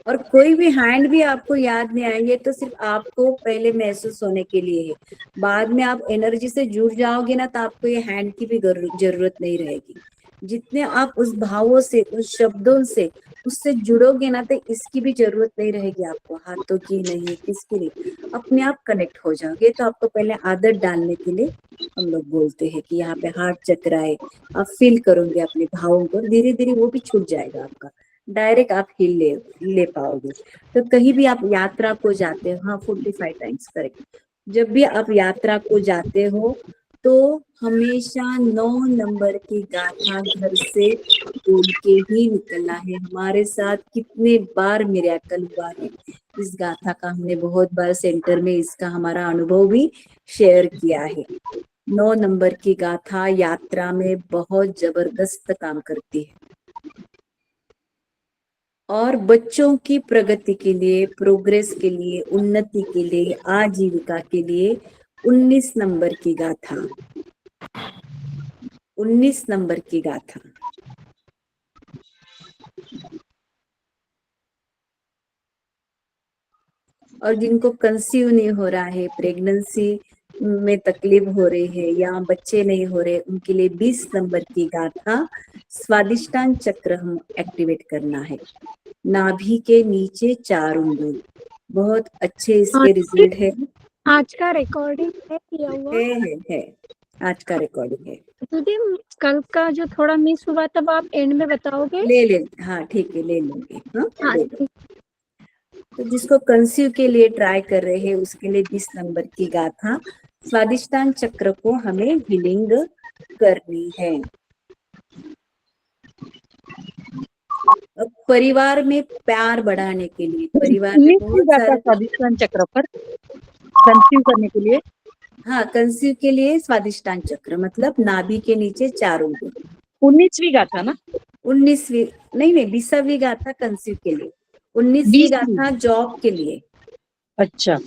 और कोई भी हैंड भी आपको याद नहीं आएंगे तो सिर्फ आपको पहले महसूस होने के लिए है। बाद में आप एनर्जी से जुड़ जाओगे ना, तो आपको ये हैंड की भी जरूरत नहीं रहेगी। जितने आप उस भावों से, उस शब्दों से, उससे जुड़ोगे ना, तो इसकी भी जरूरत नहीं रहेगी आपको, हाथों की नहीं, किसकी नहीं, अपने आप कनेक्ट हो जाओगे। तो आपको पहले आदत डालने के लिए हम लोग बोलते हैं कि यहाँ पे हार्ट चक्र है, आप फील करोगे अपने भावों को, धीरे धीरे वो भी छूट जाएगा आपका, डायरेक्ट आप हिल ले पाओगे। तो कहीं भी आप यात्रा को जाते हो, हाँ 45 टाइम्स करेक्ट, जब भी आप यात्रा को जाते हो तो हमेशा 9 नंबर की गाथा घर से बोल के ही निकलना है। हमारे साथ कितने बार मिरेकल हुआ है इस गाथा का, हमने बहुत बार सेंटर में इसका हमारा अनुभव भी शेयर किया है। 9 नंबर की गाथा यात्रा में बहुत जबरदस्त काम करती है। और बच्चों की प्रगति के लिए, प्रोग्रेस के लिए, उन्नति के लिए, आजीविका के लिए 19 नंबर की गाथा, 19 नंबर की गाथा। और जिनको कंसीव नहीं हो रहा है, प्रेगनेंसी में तकलीफ हो रही है या बच्चे नहीं हो रहे, उनके लिए 20 नंबर की गाथा स्वादिष्टान चक्र हम एक्टिवेट करना है। नाभि के नीचे 4 उंगली, बहुत अच्छे इसके रिजल्ट है। आज का रिकॉर्डिंग है किया हुआ है आज का रिकॉर्डिंग है। दीदी, कल का जो थोड़ा मिस हुआ तब आप एंड में बताओगे? ले हाँ ठीक है, ले लूंगी। हाँ ले लो। ठीक। तो जिसको कंसीव के लिए ट्राई कर रहे हैं उसके लिए 20 नंबर की गाथा स्वादिष्टान चक्र को हमें हीलिंग करनी है। अब परिवार में प्यार बढ़ाने के लिए, परिवार में बहुत सारे स्वादिष्टान चक्र पर कंसीव करने के लिए, हाँ कंसीव के लिए स्वादिष्टान चक्र मतलब नाभि के नीचे 4 उंगली। 19वीं गाथा ना? 19वीं नहीं 20वीं गाथा कंसीव के लिए, 19वीं गाथा जॉब के लिए। अच्छा।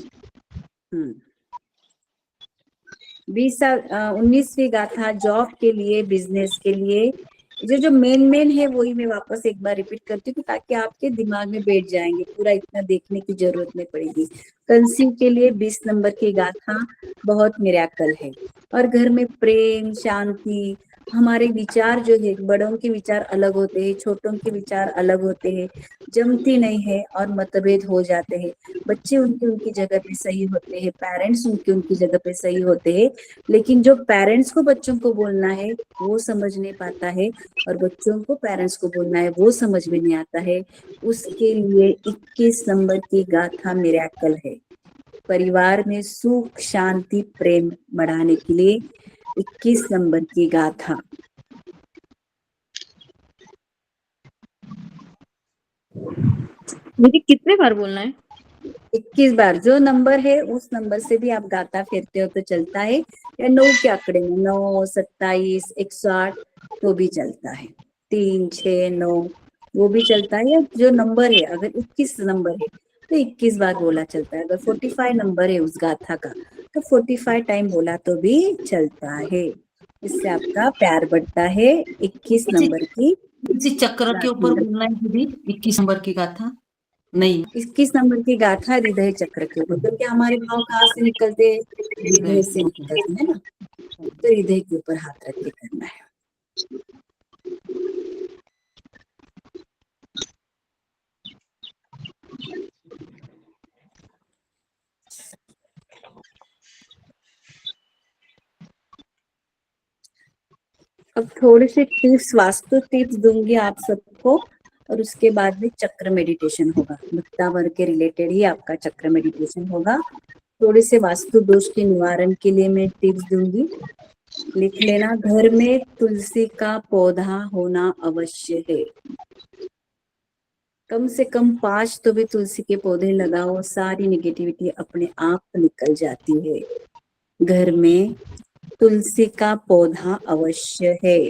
19वीं गाथा जॉब के लिए, बिजनेस के लिए। जो मेन है वही मैं वापस एक बार रिपीट करती हूँ ताकि आपके दिमाग में बैठ जाएंगे, पूरा इतना देखने की जरूरत नहीं पड़ेगी। कंसीव के लिए 20 नंबर की गाथा बहुत मिरेकल है। और घर में प्रेम, शांति, हमारे विचार जो है, बड़ों के विचार अलग होते हैं, छोटों के विचार अलग होते हैं, जमती नहीं है और मतभेद हो जाते हैं। बच्चे उनकी जगह पे सही होते हैं, पेरेंट्स उनकी जगह पे सही होते हैं, लेकिन जो पेरेंट्स को बच्चों को बोलना है वो समझ नहीं पाता है और बच्चों को पेरेंट्स को बोलना है वो समझ में नहीं आता है। उसके लिए 21 नंबर की गाथा मिरेकल है। परिवार में सुख, शांति, प्रेम बढ़ाने के लिए 21 नंबर की गाथा। दीदी कितने बार बोलना है? 21 बार जो नंबर है उस नंबर से भी आप गाथा फेरते हो तो चलता है, या 9 के आंकड़े में 9, 27, 108 तो भी चलता है, 3, 6, 9 वो भी चलता है। या जो नंबर है अगर 21 नंबर है तो 21 बार बोला चलता है। अगर 45 नंबर है उस गाथा का तो 45 टाइम बोला तो भी चलता है। इससे आपका प्यार बढ़ता है 21 नंबर की। इसी चक्र के ऊपर बोलना है दीदी, 21 नंबर की गाथा? नहीं, 21 नंबर की गाथा हृदय चक्र के ऊपर, क्योंकि हमारे भाव कहाँ से निकलते हैं, हृदय से निकलते हैं ना, तो हृदय के ऊपर हाथ रख के करना है। अब थोड़े से टिप्स, वास्तु टिप्स दूंगी आप सबको, और उसके बाद में चक्र मेडिटेशन होगा। मुक्तावर के रिलेटेड ही आपका चक्र मेडिटेशन होगा। थोड़े से वास्तु दोष के निवारण के लिए मैं टिप्स दूंगी, लिख लेना। घर में तुलसी का पौधा होना अवश्य है, कम से कम 5 तो भी तुलसी के पौधे लगाओ, सारी निगेटिविटी अपने आप निकल जाती है। घर में तुलसी का पौधा अवश्य है,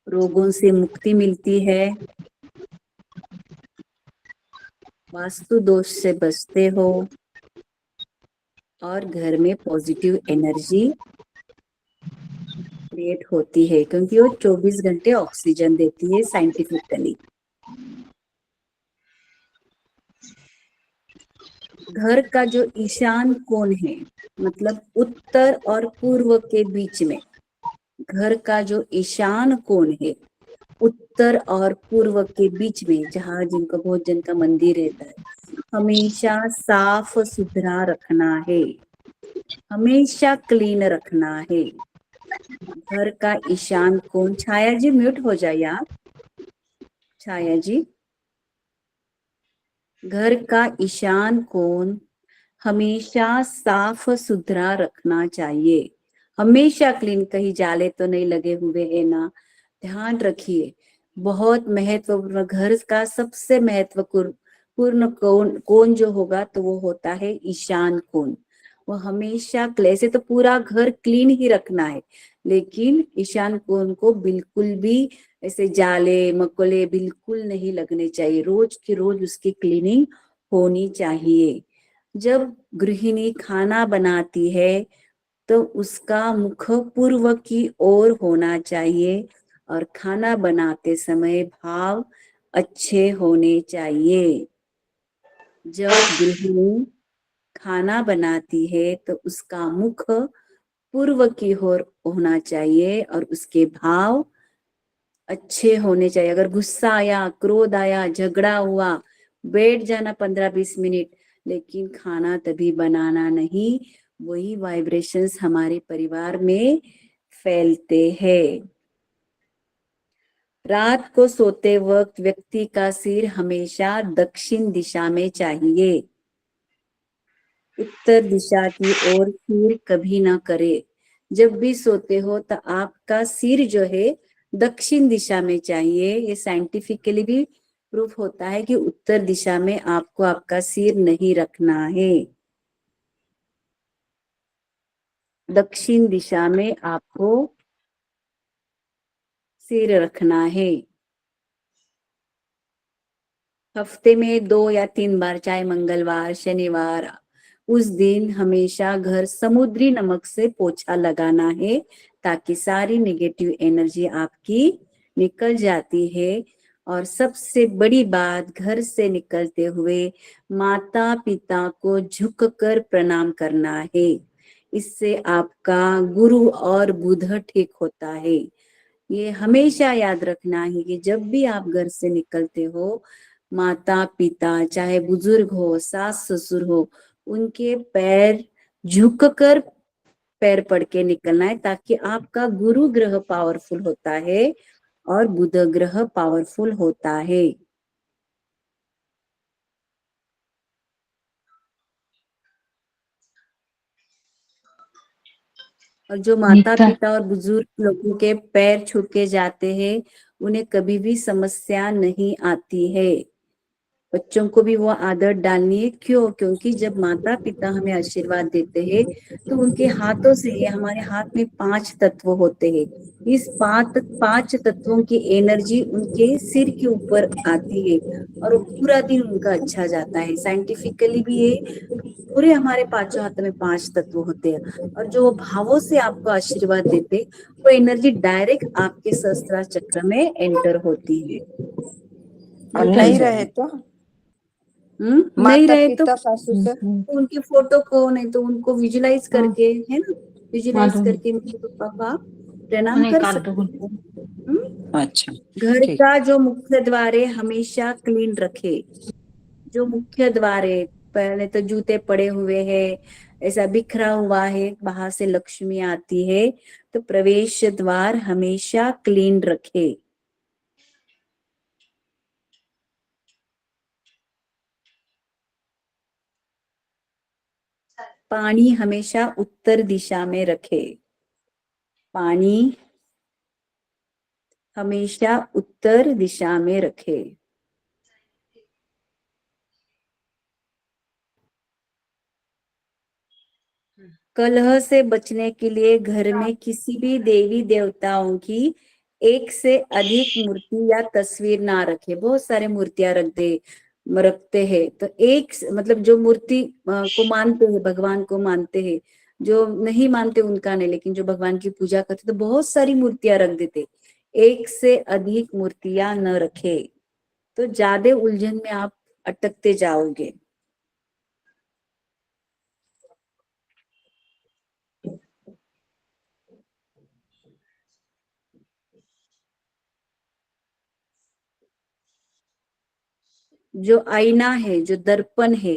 रोगों से मुक्ति मिलती है, वास्तु दोष से बचते हो, और घर में पॉजिटिव एनर्जी क्रिएट होती है, क्योंकि वो 24 घंटे ऑक्सीजन देती है साइंटिफिकली। घर का जो ईशान कोण है, मतलब उत्तर और पूर्व के बीच में, घर का जो ईशान कोण है उत्तर और पूर्व के बीच में, जहाँ जिनका भोजन का मंदिर रहता है, हमेशा साफ सुथरा रखना है, हमेशा क्लीन रखना है। घर का ईशान कोण, छाया जी म्यूट हो जाइए आप, छाया जी। घर का ईशान कोण हमेशा साफ सुथरा रखना चाहिए, हमेशा क्लीन, कहीं जाले तो नहीं लगे हुए है ना, ध्यान रखिए। बहुत महत्वपूर्ण, घर का सबसे महत्वपूर्ण कोण जो होगा तो वो होता है ईशान कोण। वो हमेशा, ऐसे तो पूरा घर क्लीन ही रखना है, लेकिन ईशान कोण को बिल्कुल भी ऐसे जाले मकोले बिल्कुल नहीं लगने चाहिए, रोज की रोज उसकी क्लीनिंग होनी चाहिए। जब गृहिणी खाना बनाती है तो उसका मुख पूर्व की ओर होना चाहिए, और खाना बनाते समय भाव अच्छे होने चाहिए। जब गृहिणी खाना बनाती है तो उसका मुख पूर्व की ओर होना चाहिए और उसके भाव अच्छे होने चाहिए। अगर गुस्सा आया, क्रोध आया, झगड़ा हुआ, बैठ जाना 15-20 मिनट, लेकिन खाना तभी बनाना नहीं, वही वाइब्रेशंस हमारे परिवार में फैलते हैं। रात को सोते वक्त व्यक्ति का सिर हमेशा दक्षिण दिशा में चाहिए, उत्तर दिशा की ओर सिर कभी ना करे। जब भी सोते हो तो आपका सिर जो है दक्षिण दिशा में चाहिए। ये साइंटिफिकली भी प्रूफ होता है कि उत्तर दिशा में आपको आपका सिर नहीं रखना है, दक्षिण दिशा में आपको सिर रखना है। हफ्ते में 2 या 3 बार, चाहे मंगलवार, शनिवार, उस दिन हमेशा घर समुद्री नमक से पोछा लगाना है, ताकि सारी नेगेटिव एनर्जी आपकी निकल जाती है। और सबसे बड़ी बात, घर से निकलते हुए माता पिता को झुककर प्रणाम करना है। इससे आपका गुरु और बुध ठीक होता है। ये हमेशा याद रखना है कि जब भी आप घर से निकलते हो, माता पिता, चाहे बुजुर्ग हो, सास ससुर हो, उनके पैर झुककर पैर पड़ के निकलना है, ताकि आपका गुरु ग्रह पावरफुल होता है और बुध ग्रह पावरफुल होता है। और जो माता पिता और बुजुर्ग लोगों के पैर छू के जाते हैं, उन्हें कभी भी समस्या नहीं आती है। बच्चों को भी वो आदत डालनी है। क्यों? क्योंकि जब माता पिता हमें आशीर्वाद देते हैं तो उनके हाथों से, ये हमारे हाथ में 5 तत्व होते हैं, इस 5 तत्वों की एनर्जी उनके सिर के ऊपर आती है और वो पूरा दिन उनका अच्छा जाता है। साइंटिफिकली भी ये पूरे हमारे 5 हाथों में 5 तत्व होते हैं और जो भावों से आपको आशीर्वाद देते वो एनर्जी डायरेक्ट आपके सहस्त्रार चक्र में एंटर होती है। और नहीं रहे तो नहीं माता रहे तो पिता सासू से उनके फोटो को, नहीं तो उनको विजुलाइज करके, है ना, विजुलाइज करके मम्मी पापा का प्रणाम कर सकते हैं। अच्छा घर ठीक। का जो मुख्य द्वार है हमेशा क्लीन रखे। जो मुख्य द्वार है, पहले तो जूते पड़े हुए हैं, ऐसा बिखरा हुआ है, बाहर से लक्ष्मी आती है, तो प्रवेश द्वार हमेशा क्लीन रखे। पानी हमेशा उत्तर दिशा में रखे। पानी हमेशा उत्तर दिशा में रखे। कलह से बचने के लिए घर में किसी भी देवी देवताओं की 1 से अधिक मूर्ति या तस्वीर ना रखे। बहुत सारे मूर्तियां रखते हैं, तो मतलब जो मूर्ति को मानते हैं, भगवान को मानते हैं, जो नहीं मानते उनका नहीं, लेकिन जो भगवान की पूजा करते तो बहुत सारी मूर्तियां रख देते। 1 से अधिक मूर्तियां न रखे, तो ज्यादा उलझन में आप अटकते जाओगे। जो आईना है, जो दर्पण है,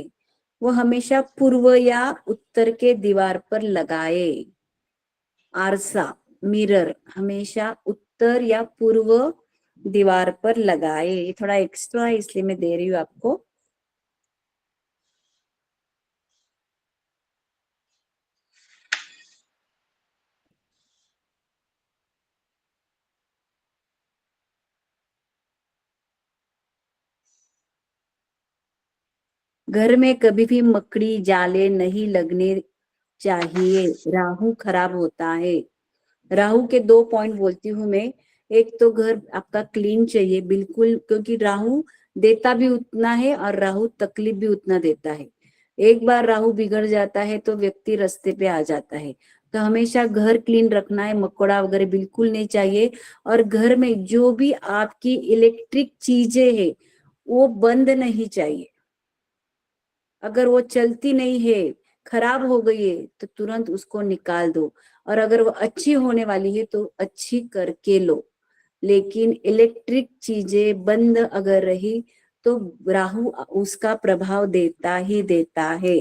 वो हमेशा पूर्व या उत्तर के दीवार पर लगाए। आरसा, मिरर हमेशा उत्तर या पूर्व दीवार पर लगाए। ये थोड़ा एक्स्ट्रा है इसलिए मैं दे रही हूँ आपको। घर में कभी भी मकड़ी जाले नहीं लगने चाहिए, राहु खराब होता है। राहु के 2 पॉइंट बोलती हूँ मैं। एक तो घर आपका क्लीन चाहिए बिल्कुल, क्योंकि राहु देता भी उतना है और राहु तकलीफ भी उतना देता है। एक बार राहु बिगड़ जाता है तो व्यक्ति रास्ते पे आ जाता है। तो हमेशा घर क्लीन रखना है, मकोड़ा वगैरह बिल्कुल नहीं चाहिए। और घर में जो भी आपकी इलेक्ट्रिक चीजें है वो बंद नहीं चाहिए। अगर वो चलती नहीं है, खराब हो गई है, तो तुरंत उसको निकाल दो। और अगर वो अच्छी होने वाली है तो अच्छी करके लो। लेकिन इलेक्ट्रिक चीजें बंद अगर रही तो राहु उसका प्रभाव देता ही देता है।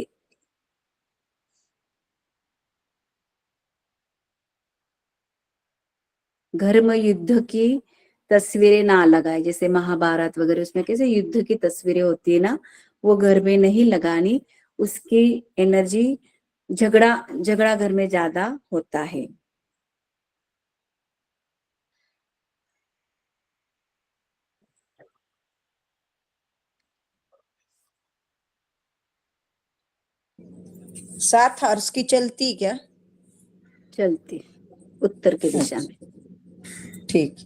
घर में युद्ध की तस्वीरें ना लगाए, जैसे महाभारत वगैरह, उसमें कैसे युद्ध की तस्वीरें होती है ना, वो घर में नहीं लगानी। उसकी एनर्जी, झगड़ा झगड़ा घर में ज्यादा होता है। सात हर्ष की चलती क्या? चलती उत्तर की दिशा में। ठीक।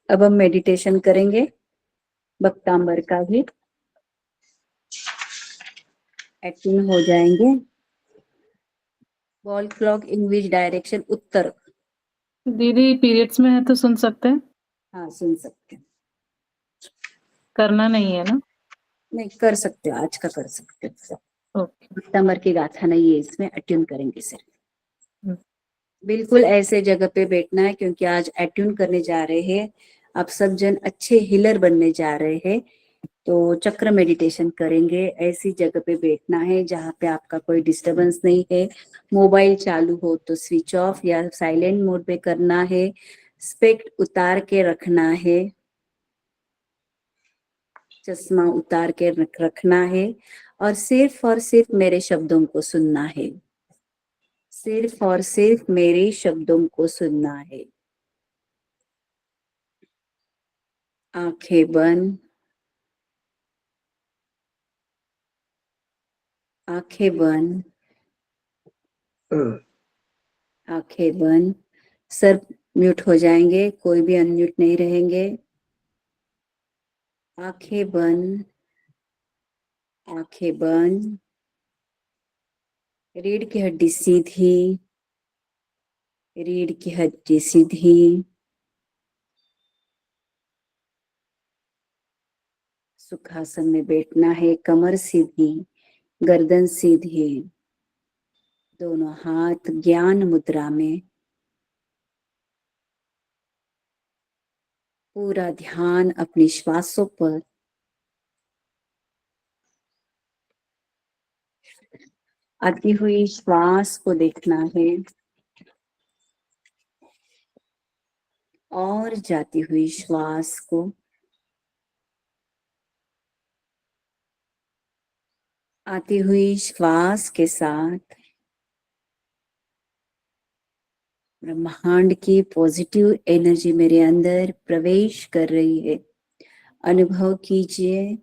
अब हम मेडिटेशन करेंगे भक्तांबर का भी। एक्टिव हो जाएंगे। Ball clock in which direction? उत्तर। दीदी पीरियड्स में है तो सुन सकते हैं? हाँ, सुन सकते हैं। करना नहीं है ना? नहीं, कर सकते हो, आज का कर सकते हो। ओके। भक्तांबर की गाथा नहीं है इसमें, अट्यून करेंगे सिर्फ। बिल्कुल ऐसे जगह पे बैठना है, क्योंकि आज अट्यून करने जा रहे हैं। आप सब जन अच्छे हीलर बनने जा रहे हैं, तो चक्र मेडिटेशन करेंगे। ऐसी जगह पे बैठना है जहाँ पे आपका कोई डिस्टरबेंस नहीं है। मोबाइल चालू हो तो स्विच ऑफ या साइलेंट मोड पे करना है। स्पेक्ट उतार के रखना है, चश्मा उतार के रखना है। और सिर्फ मेरे शब्दों को सुनना है, सिर्फ और सिर्फ मेरे शब्दों को सुनना है। आंखें बंद, आंखें बंद, आंखें बंद। सर म्यूट हो जाएंगे, कोई भी अनम्यूट नहीं रहेंगे। आंखें बंद, आंखें बंद। रीढ़ की हड्डी सीधी, रीढ़ की हड्डी सीधी। सुखासन में बैठना है, कमर सीधी, गर्दन सीधी, दोनों हाथ ज्ञान मुद्रा में। पूरा ध्यान अपनी श्वासों पर। आती हुई श्वास को देखना है और जाती हुई श्वास को। आती हुई श्वास के साथ ब्रह्मांड की पॉजिटिव एनर्जी मेरे अंदर प्रवेश कर रही है, अनुभव कीजिए।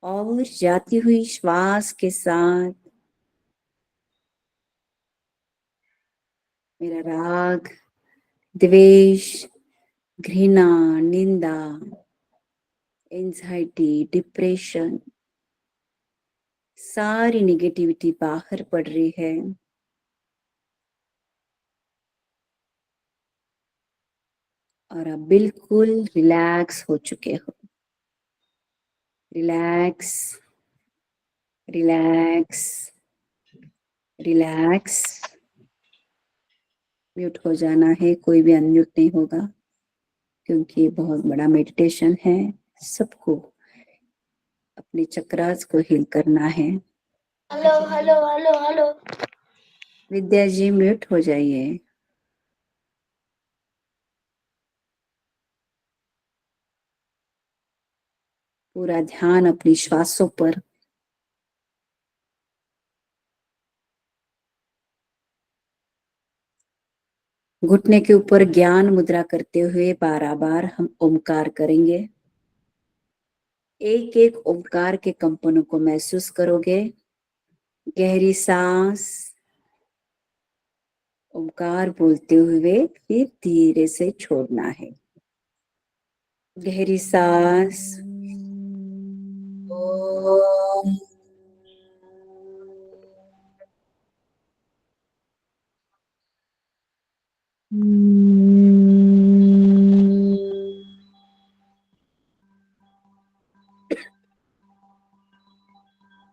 और जाती हुई श्वास के साथ मेरा राग, द्वेष, घृणा, निंदा, एंजाइटी, डिप्रेशन, सारी निगेटिविटी बाहर पड़ रही है। और आप बिल्कुल रिलैक्स हो चुके हो। Relax, relax, relax. म्यूट हो जाना है, कोई भी अनम्यूट नहीं होगा, क्योंकि ये बहुत बड़ा मेडिटेशन है। सबको अपने चक्रास को हील करना है। Hello hello hello hello. Vidya ji mute हो जाइए। पूरा ध्यान अपनी श्वासों पर। घुटने के ऊपर ज्ञान मुद्रा करते हुए 12 बार हम ओमकार करेंगे। एक एक ओमकार के कंपनों को महसूस करोगे। गहरी सांस, ओमकार बोलते हुए फिर धीरे से छोड़ना है। गहरी सांस, ओम।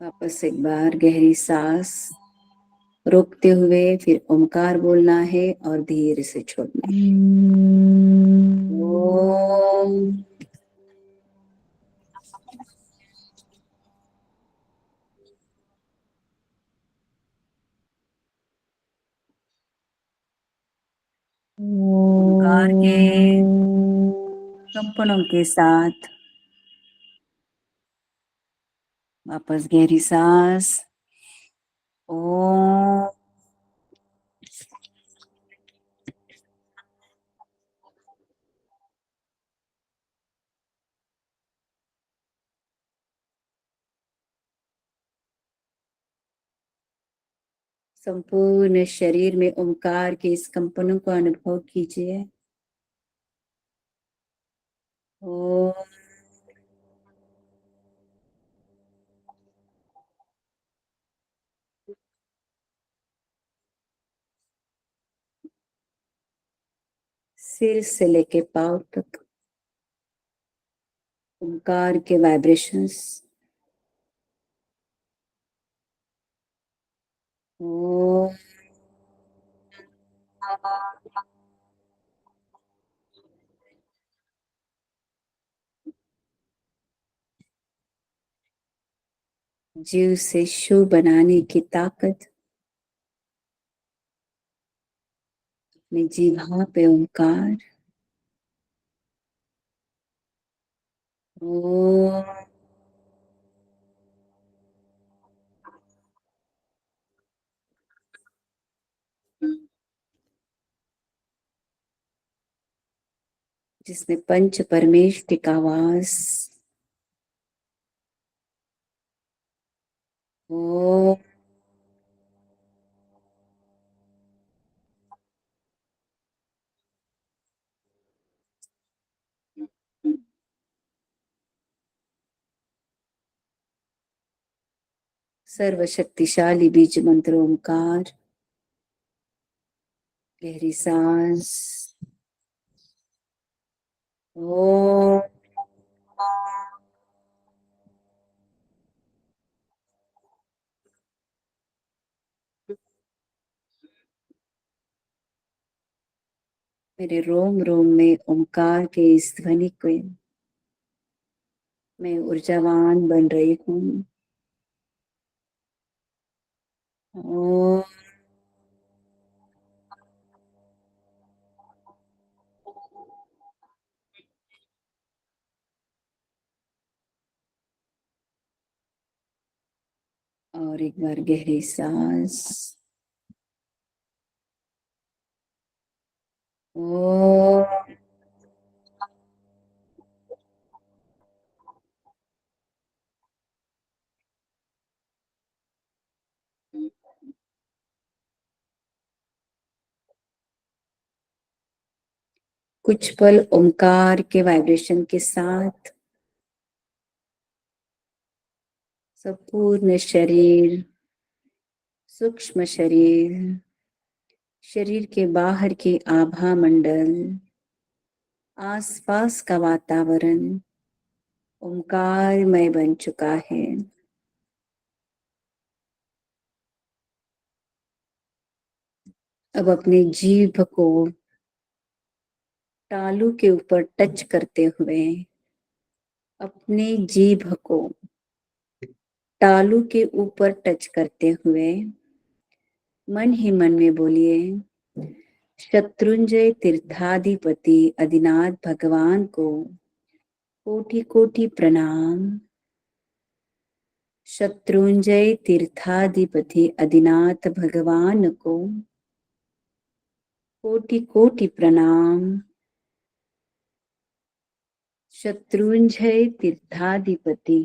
वापस एक बार गहरी सांस रोकते हुए फिर ओमकार बोलना है और धीरे से छोड़ना है। ओम। ओमकार के कंपनों के साथ वापस गहरी सांस। ओम। संपूर्ण शरीर में ओमकार के इस कंपनों को अनुभव कीजिए। ओम। सिर से लेके पांव तक ओमकार के वाइब्रेशंस। ओम। जीव से शिव बनाने की ताकत अपनी जीभा पे ओमकार, ओम जिसमें पंच परमेष्टि का वास। ओम सर्वशक्तिशाली बीज मंत्र ओमकार। गहरी सांस। ओम मेरे रोम रोम में ओमकार के इस ध्वनि को मैं ऊर्जावान बन रही हूँ। ओम और एक बार गहरी सांस। ओम कुछ पल ओमकार के वाइब्रेशन के साथ संपूर्ण शरीर, सूक्ष्म शरीर, शरीर के बाहर की आभा मंडल, आसपास का वातावरण ओमकारमय बन चुका है। अब अपनी जीभ को तालू के ऊपर टच करते हुए अपने जीभ को तालू के ऊपर टच करते हुए मन ही मन में बोलिए, शत्रुंजय तीर्थाधिपति आदिनाथ भगवान को कोटि कोटि प्रणाम। शत्रुंजय तीर्थाधिपति आदिनाथ भगवान को कोटि कोटि प्रणाम। शत्रुंजय तीर्थाधिपति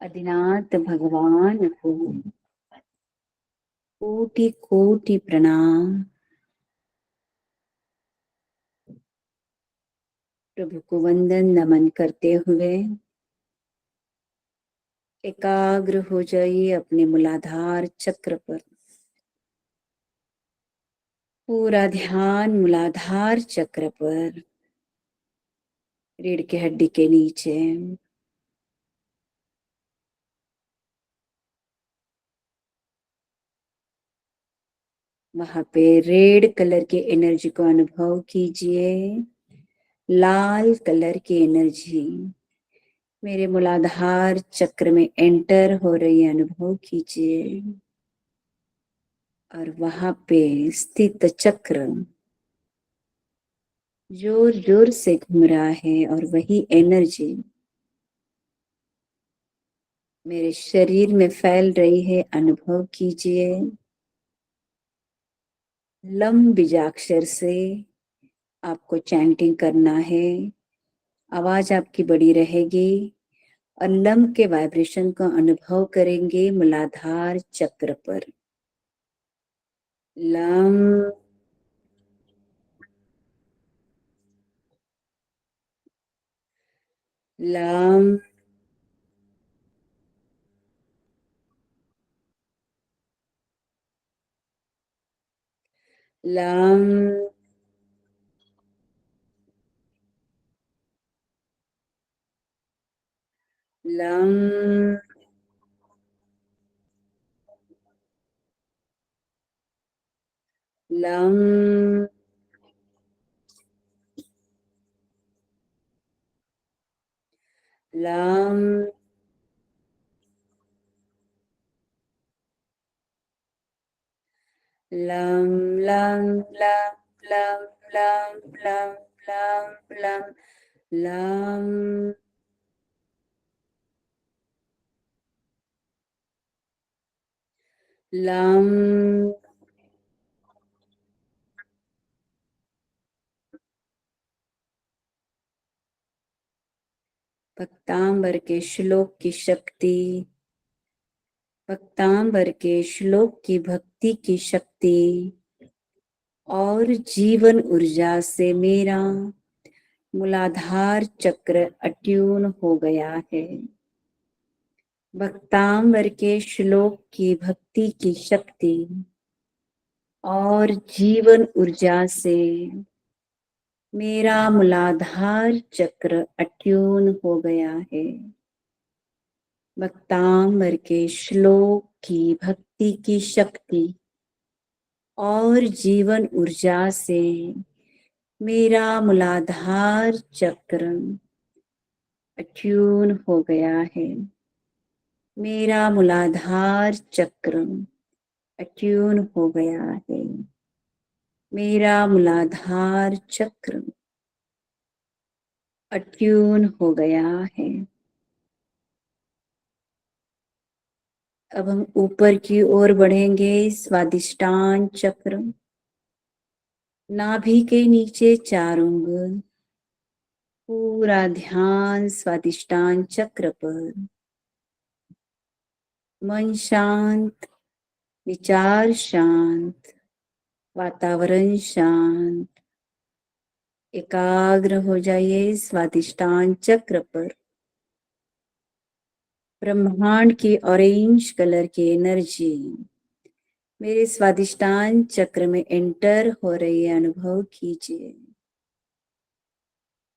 आदिनाथ भगवान को कोटि कोटि प्रणाम। प्रभु को वंदन नमन करते हुए एकाग्र हो जाइए अपने मूलाधार चक्र पर। पूरा ध्यान मूलाधार चक्र पर, रीढ़ की हड्डी के नीचे। वहां पे रेड कलर की एनर्जी को अनुभव कीजिए। लाल कलर की एनर्जी मेरे मूलाधार चक्र में एंटर हो रही अनुभव कीजिए। और वहां पे स्थित चक्र जोर जोर से घूम रहा है और वही एनर्जी मेरे शरीर में फैल रही है, अनुभव कीजिए। लम बीजाक्षर से आपको चैंटिंग करना है। आवाज आपकी बड़ी रहेगी और लम के वाइब्रेशन को अनुभव करेंगे मूलाधार चक्र पर। Lump lump lump lump lump lump lump lump lump lump lump lump lump lump lump lam भक्तांबर के श्लोक की शक्ति, भक्तांबर के श्लोक की भक्ति की शक्ति और जीवन ऊर्जा से मेरा मूलाधार चक्र अट्यून हो गया है। भक्तांबर के श्लोक की भक्ति की शक्ति और जीवन ऊर्जा से मेरा मूलाधार चक्र अट्यून हो गया है। भक्तांबर के श्लोक की भक्ति की शक्ति और जीवन ऊर्जा से मेरा मूलाधार चक्र अट्यून हो गया है। मेरा मूलाधार चक्र अट्यून हो गया है। मेरा मूलाधार चक्र अट्यून हो गया है। अब हम ऊपर की ओर बढ़ेंगे। स्वादिष्टान चक्र, नाभि के नीचे 4 उंगल, पूरा ध्यान स्वादिष्टान चक्र पर। मन शांत, विचार शांत, वातावरण शांत, एकाग्र हो जाइए स्वादिष्टान चक्र पर। ब्रह्मांड की ऑरेंज कलर की एनर्जी मेरे स्वादिष्टान चक्र में एंटर हो रही है, अनुभव कीजिए।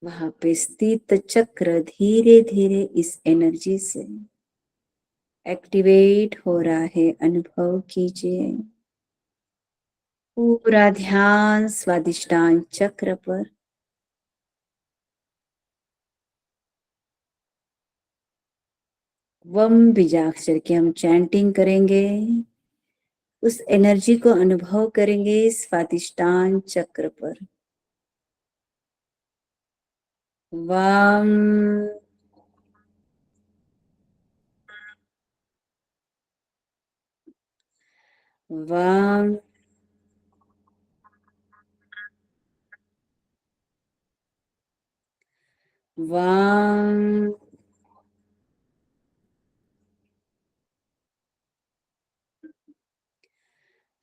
वहां पे स्थित चक्र धीरे धीरे इस एनर्जी से एक्टिवेट हो रहा है, अनुभव कीजिए। पूरा ध्यान स्वादिष्टान चक्र पर। वम बीजाक्षर की हम चैंटिंग करेंगे, उस एनर्जी को अनुभव करेंगे स्वादिष्टान चक्र पर। वाम वाम वाम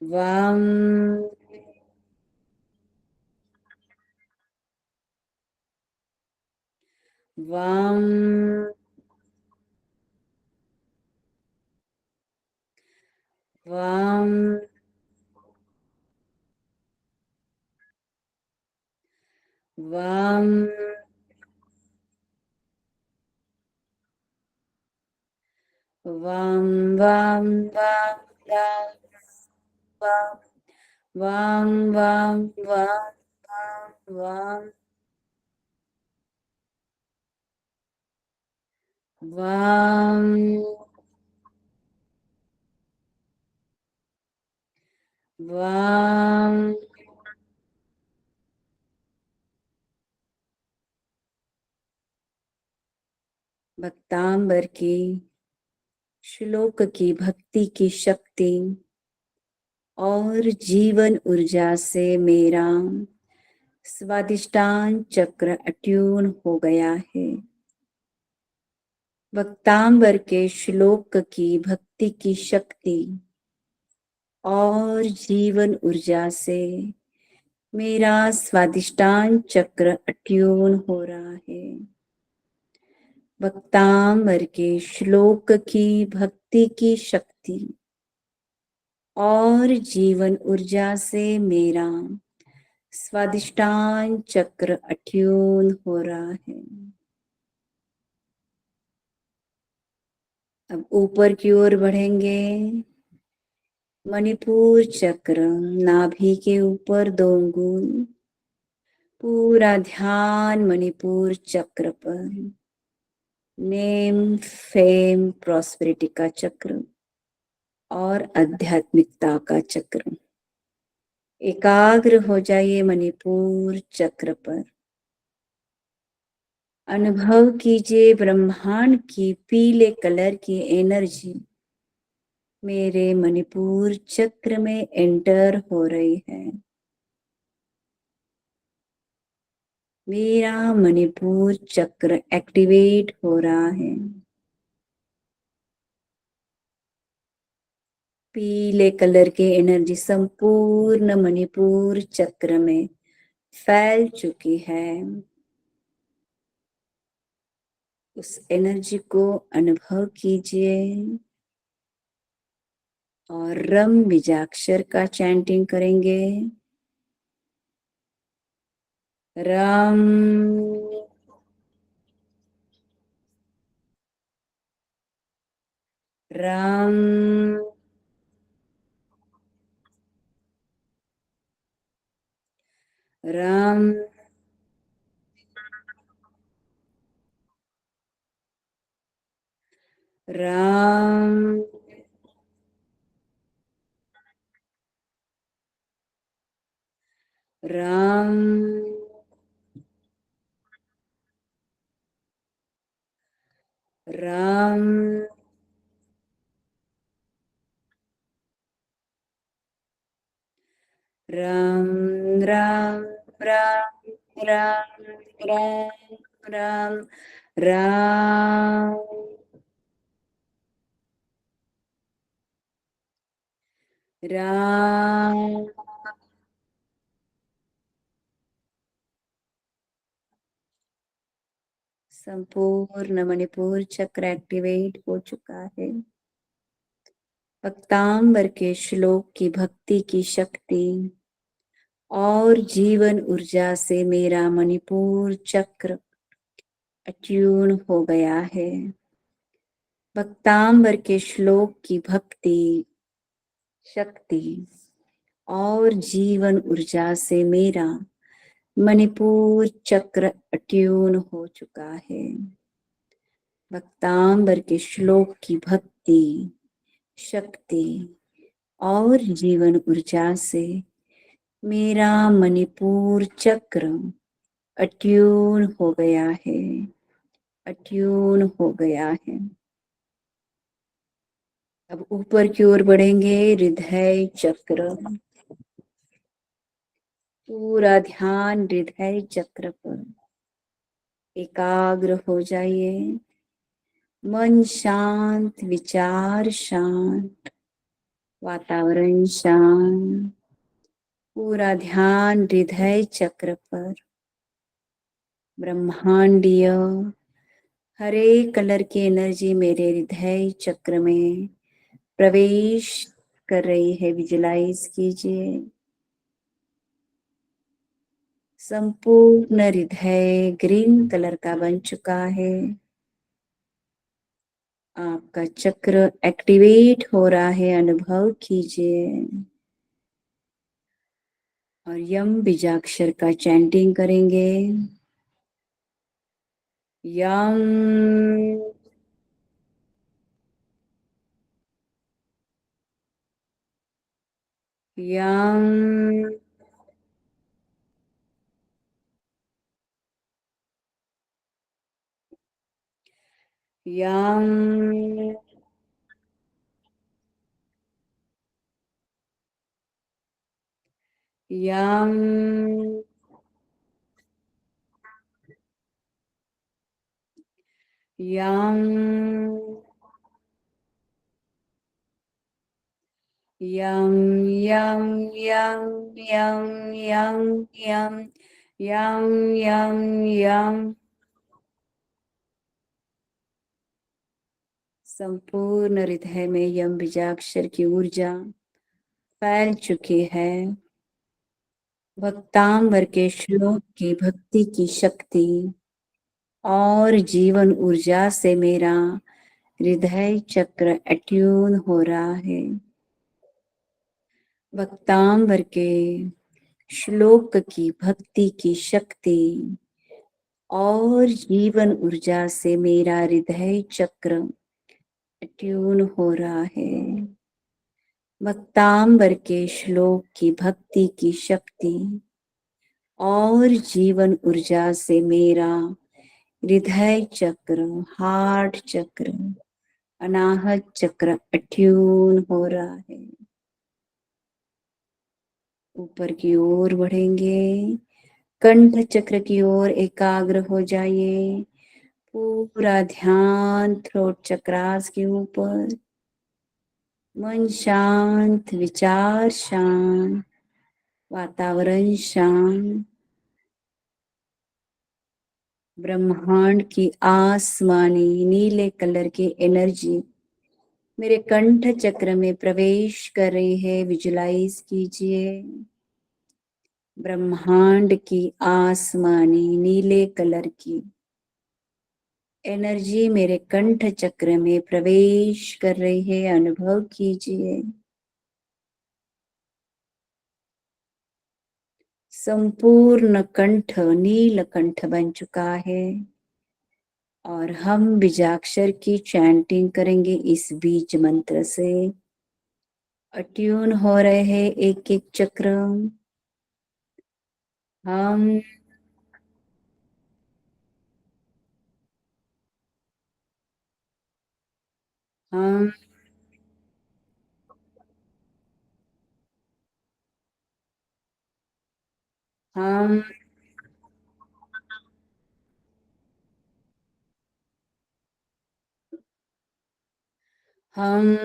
वाम वाम वाम वाम वाम वाम वाम वाम वाम वाम वाम वाम वाम भक्तांबर की श्लोक की भक्ति की शक्ति और जीवन ऊर्जा से मेरा स्वादिष्टान चक्र अट्यून हो गया है। भक्तांबर के श्लोक की भक्ति की शक्ति और जीवन ऊर्जा से मेरा स्वादिष्टान चक्र अट्यून हो रहा है। भक्तांबर के श्लोक की भक्ति की शक्ति और जीवन ऊर्जा से मेरा स्वादिष्टान चक्र अट्यून हो रहा है। अब ऊपर की ओर बढ़ेंगे। मणिपुर चक्र, नाभि के ऊपर 2 अंगुल, पूरा ध्यान मणिपुर चक्र पर। नेम, फेम, प्रॉस्पेरिटी का चक्र और आध्यात्मिकता का चक्र। एकाग्र हो जाइए मणिपुर चक्र पर। अनुभव कीजिए ब्रह्मांड की पीले कलर की एनर्जी मेरे मणिपुर चक्र में एंटर हो रही है। मेरा मणिपुर चक्र एक्टिवेट हो रहा है। पीले कलर के एनर्जी संपूर्ण मणिपुर चक्र में फैल चुकी है। उस एनर्जी को अनुभव कीजिए और रम बीजाक्षर का चैंटिंग करेंगे। रम रम रम राम राम राम राम राम राम राम राम राम राम राम संपूर्ण मणिपुर चक्र एक्टिवेट हो चुका है। भक्तांबर के श्लोक की भक्ति की शक्ति और जीवन ऊर्जा से मेरा मणिपुर चक्र अट्यून हो गया है। भक्तांबर के श्लोक की भक्ति शक्ति और जीवन ऊर्जा से मेरा मणिपुर चक्र अट्यून हो चुका है। भक्तांबर के श्लोक की भक्ति शक्ति और जीवन ऊर्जा से मेरा मणिपुर चक्र अट्यून हो गया है। अट्यून हो गया है। अब ऊपर की ओर बढ़ेंगे। हृदय चक्र, पूरा ध्यान हृदय चक्र पर एकाग्र हो जाइए। मन शांत, विचार शांत, वातावरण शांत, पूरा ध्यान हृदय चक्र पर। ब्रह्मांडीय हरे कलर की एनर्जी मेरे हृदय चक्र में प्रवेश कर रही है। विजुलाइज कीजिए। संपूर्ण हृदय ग्रीन कलर का बन चुका है। आपका चक्र एक्टिवेट हो रहा है, अनुभव कीजिए। और यम बीजाक्षर का चैंटिंग करेंगे। यम यम यम यम यम यम यम यम यम यम यम यम यम यम। संपूर्ण हृदय में यम बीजाक्षर की ऊर्जा फैल चुकी है। भक्तांबर के श्लोक की भक्ति की शक्ति और जीवन ऊर्जा से मेरा हृदय चक्र अट्यून हो रहा है। भक्तांबर के श्लोक की भक्ति की शक्ति और जीवन ऊर्जा से मेरा हृदय चक्र अट्यून हो रहा है। भक्तांबर के श्लोक की भक्ति की शक्ति और जीवन ऊर्जा से मेरा हृदय चक्र, हार्ट चक्र अनाहत चक्र अट्यून हो रहा है। ऊपर की ओर बढ़ेंगे, कंठ चक्र की ओर एकाग्र हो जाइए। पूरा ध्यान थ्रोट चक्रास के ऊपर। मन शांत, विचार शांत, वातावरण शांत। ब्रह्मांड की आसमानी नीले कलर की एनर्जी मेरे कंठ चक्र में प्रवेश कर रही है, विजुलाइज कीजिए। ब्रह्मांड की आसमानी नीले कलर की एनर्जी मेरे कंठ चक्र में प्रवेश कर रही है, अनुभव कीजिए। संपूर्ण कंठ नील कंठ बन चुका है और हम बीजाक्षर की चैंटिंग करेंगे इस बीज मंत्र से। अट्यून हो रहे हैं एक एक चक्र। हम हम हम हम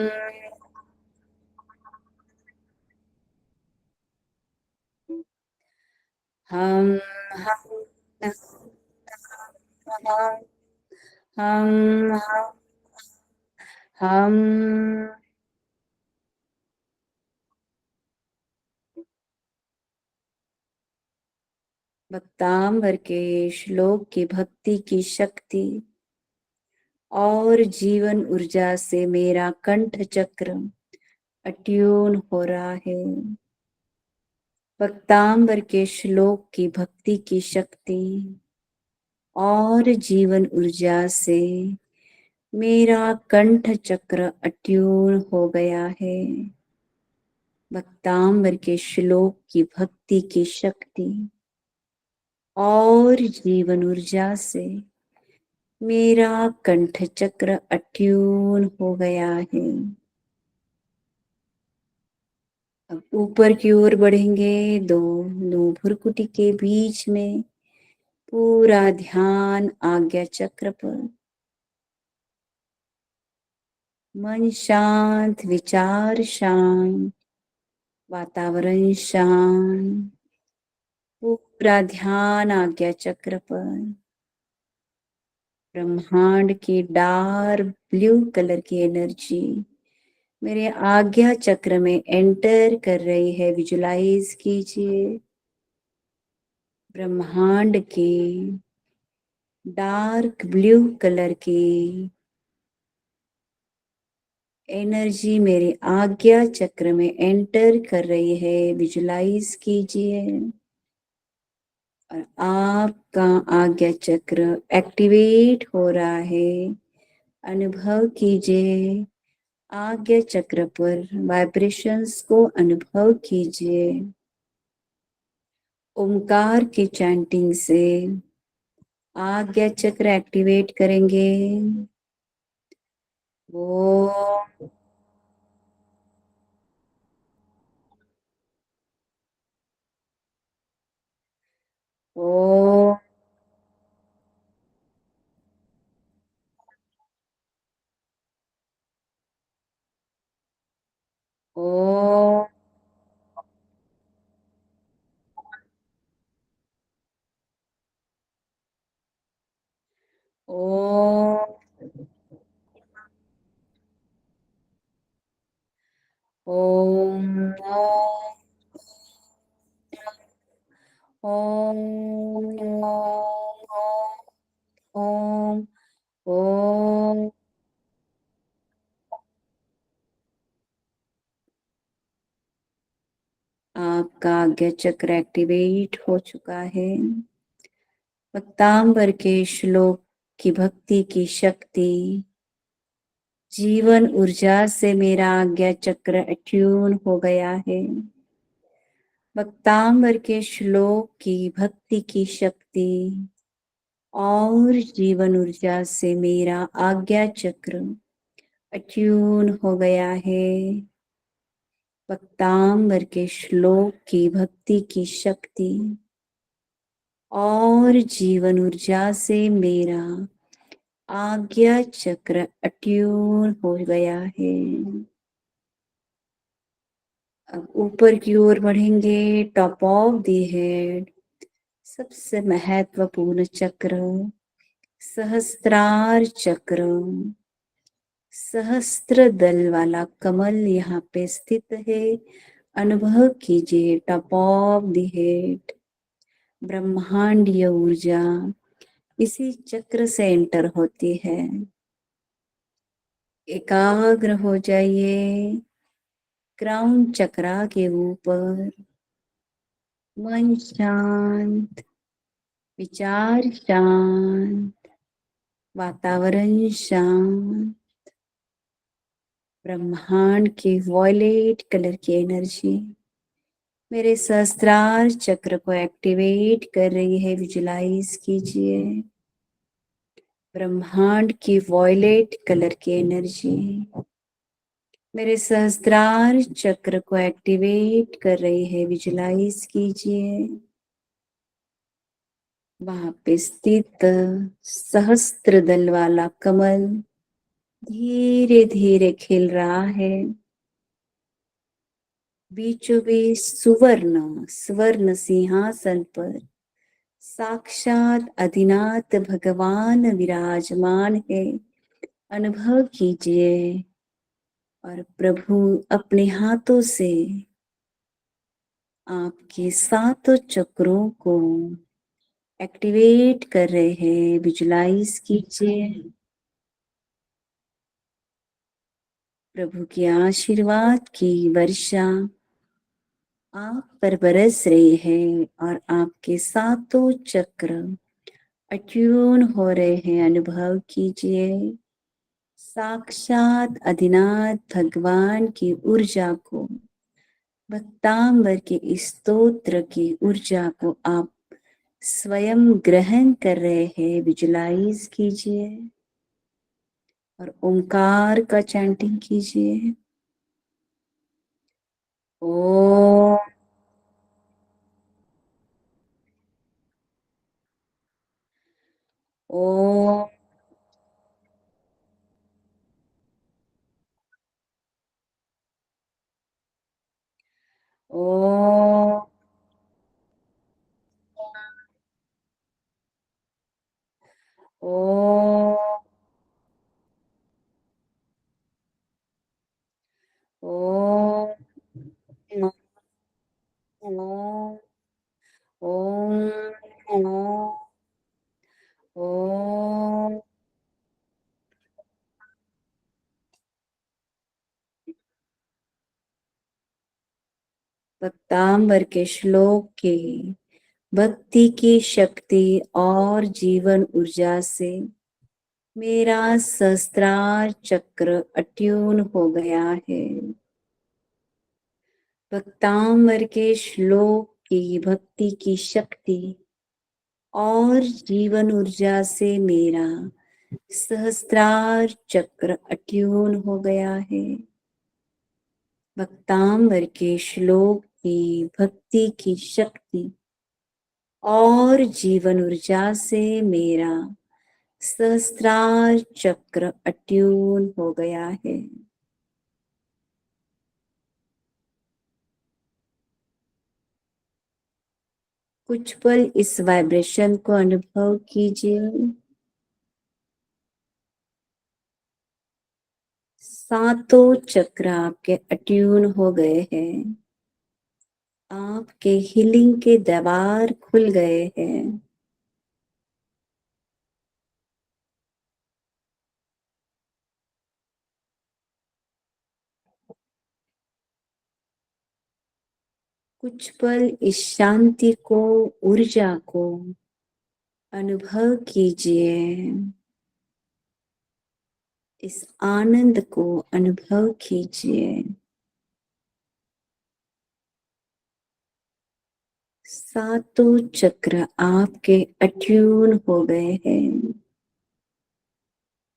हम हम हम भक्तांबर के श्लोक की भक्ति की शक्ति और जीवन ऊर्जा से मेरा कंठ चक्र अट्यून हो रहा है। भक्तांबर के श्लोक की भक्ति की शक्ति और जीवन ऊर्जा से मेरा कंठ चक्र अट्यून हो गया है। भक्तांबर के श्लोक की भक्ति की शक्ति और जीवन ऊर्जा से मेरा कंठ चक्र अट्यून हो गया है। अब ऊपर की ओर बढ़ेंगे, दोनों भुरकुटी के बीच में पूरा ध्यान आज्ञा चक्र पर। मन शांत, विचार शांत, वातावरण शांत। पूरा ध्यान आज्ञा चक्र पर। ब्रह्मांड की डार्क ब्लू कलर की एनर्जी मेरे आज्ञा चक्र में एंटर कर रही है, विजुलाइज कीजिए। ब्रह्मांड की डार्क ब्लू कलर की एनर्जी मेरे आज्ञा चक्र में एंटर कर रही है, विजुलाइज कीजिए। और आपका आज्ञा चक्र एक्टिवेट हो रहा है, अनुभव कीजिए। आज्ञा चक्र पर वाइब्रेशंस को अनुभव कीजिए। ओमकार की चैंटिंग से आज्ञा चक्र एक्टिवेट करेंगे। ओम ओम ओम ओम ओम ओम ओम ओम। आपका आज्ञा चक्र एक्टिवेट हो चुका है। भक्तांबर के श्लोक की भक्ति की शक्ति जीवन ऊर्जा से मेरा आज्ञा चक्र अट्यून हो गया है। भक्तांबर के श्लोक की भक्ति की शक्ति और जीवन ऊर्जा से मेरा आज्ञा चक्र अट्यून हो गया है। वक्तांबर के श्लोक की भक्ति की शक्ति और जीवन ऊर्जा से मेरा आज्ञा चक्र अट्यून हो गया है। अब ऊपर की ओर बढ़ेंगे। टॉप ऑफ द हेड सबसे महत्वपूर्ण चक्र सहस्त्रार चक्र, सहस्त्र दल वाला कमल यहाँ पे स्थित है। अनुभव कीजिए टॉप ऑफ द हेड ब्रह्मांडीय ऊर्जा इसी चक्र से एंटर होती है। एकाग्र हो जाइए क्राउन चक्रा के ऊपर। मन शांत, विचार शांत, वातावरण शांत। ब्रह्मांड की वॉयलेट कलर की एनर्जी मेरे सहस्त्रार चक्र को एक्टिवेट कर रही है। विजुलाइज कीजिए ब्रह्मांड की वॉयलेट कलर की एनर्जी मेरे सहस्त्रार चक्र को एक्टिवेट कर रही है। विजुलाइज कीजिए वहां पे स्थित सहस्त्र दल वाला कमल धीरे धीरे खिल रहा है। बीचों बीच सुवर्ण स्वर्ण सिंहासन पर साक्षात आदिनाथ भगवान विराजमान है। अनुभव कीजिए और प्रभु अपने हाथों से आपके सातों चक्रों को एक्टिवेट कर रहे हैं। विजुलाइज कीजिए प्रभु के आशीर्वाद की वर्षा आप पर बरस रही है और आपके सातों चक्र अट्यून हो रहे हैं। अनुभव कीजिए साक्षात आदिनाथ भगवान की ऊर्जा को, भक्तांबर के इस स्तोत्र की ऊर्जा को आप स्वयं ग्रहण कर रहे हैं। विजुलाइज कीजिए और ओंकार का चैंटिंग कीजिए। ओम ओम ओम ओम ओम ओम ओम ओम। भक्तांबर के श्लोक के भक्ति की शक्ति और जीवन ऊर्जा से मेरा सहस्त्रार चक्र अट्यून हो गया है। भक्तांबर के श्लोक की भक्ति की शक्ति और जीवन ऊर्जा से मेरा सहस्त्रार चक्र अट्यून हो गया है। भक्तांबर के श्लोक की भक्ति की शक्ति और जीवन ऊर्जा से मेरा सहस्त्रार चक्र अट्यून हो गया है। कुछ पल इस वाइब्रेशन को अनुभव कीजिए। सातों चक्र आपके अट्यून हो गए हैं। आपके हीलिंग के द्वार खुल गए हैं। कुछ पल इस शांति को, ऊर्जा को अनुभव कीजिए। इस आनंद को अनुभव कीजिए। सातों चक्र आपके अट्यून हो गए हैं।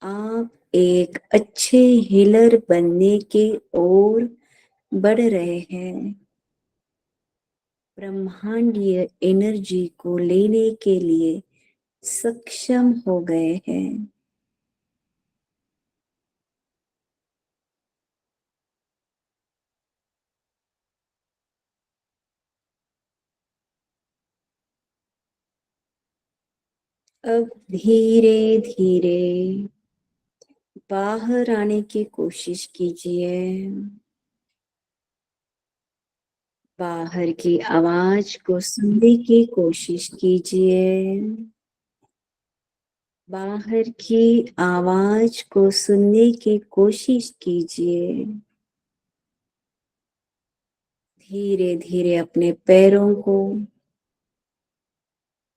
आप एक अच्छे हीलर बनने के ओर बढ़ रहे हैं। ब्रह्मांडीय एनर्जी को लेने के लिए सक्षम हो गए हैं। अब धीरे धीरे बाहर आने की कोशिश कीजिए। बाहर की आवाज को सुनने की कोशिश कीजिए। बाहर की आवाज को सुनने की कोशिश कीजिए। धीरे धीरे अपने पैरों को,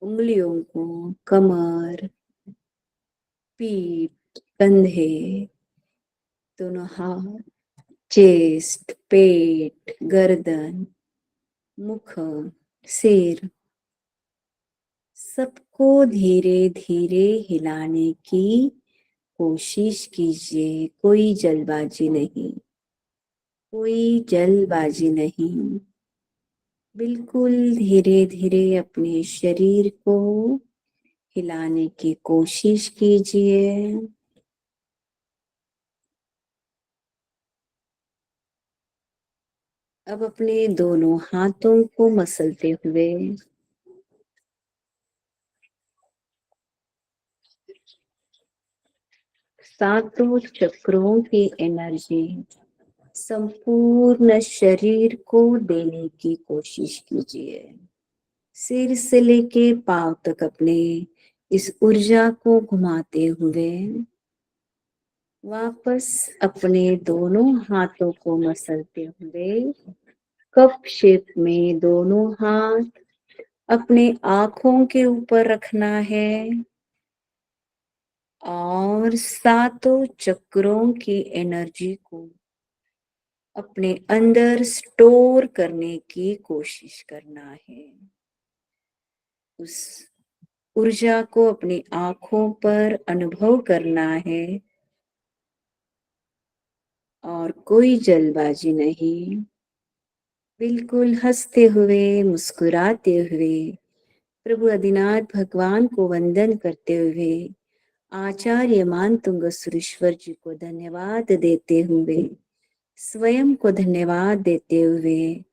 उंगलियों को, कमर, पीठ, कंधे, दोनों हाथ, चेस्ट, पेट, गर्दन, मुख, सिर, सबको धीरे धीरे हिलाने की कोशिश कीजिए। कोई जल्दबाजी नहीं, कोई जल्दबाजी नहीं। बिल्कुल धीरे धीरे अपने शरीर को हिलाने की कोशिश कीजिए। अब अपने दोनों हाथों को मसलते हुए सातों चक्रों की एनर्जी संपूर्ण शरीर को देने की कोशिश कीजिए। सिर से लेके पांव तक अपने इस ऊर्जा को घुमाते हुए वापस अपने दोनों हाथों को मसलते हुए कप शेप में दोनों हाथ अपने आंखों के ऊपर रखना है और सातों चक्रों की एनर्जी को अपने अंदर स्टोर करने की कोशिश करना है। उस ऊर्जा को अपनी आंखों पर अनुभव करना है और कोई जल्दबाजी नहीं। बिल्कुल हंसते हुए, मुस्कुराते हुए, प्रभु आदिनाथ भगवान को वंदन करते हुए, आचार्य मानतुंग सुरेश्वर जी को धन्यवाद देते हुए, स्वयं को धन्यवाद देते हुए,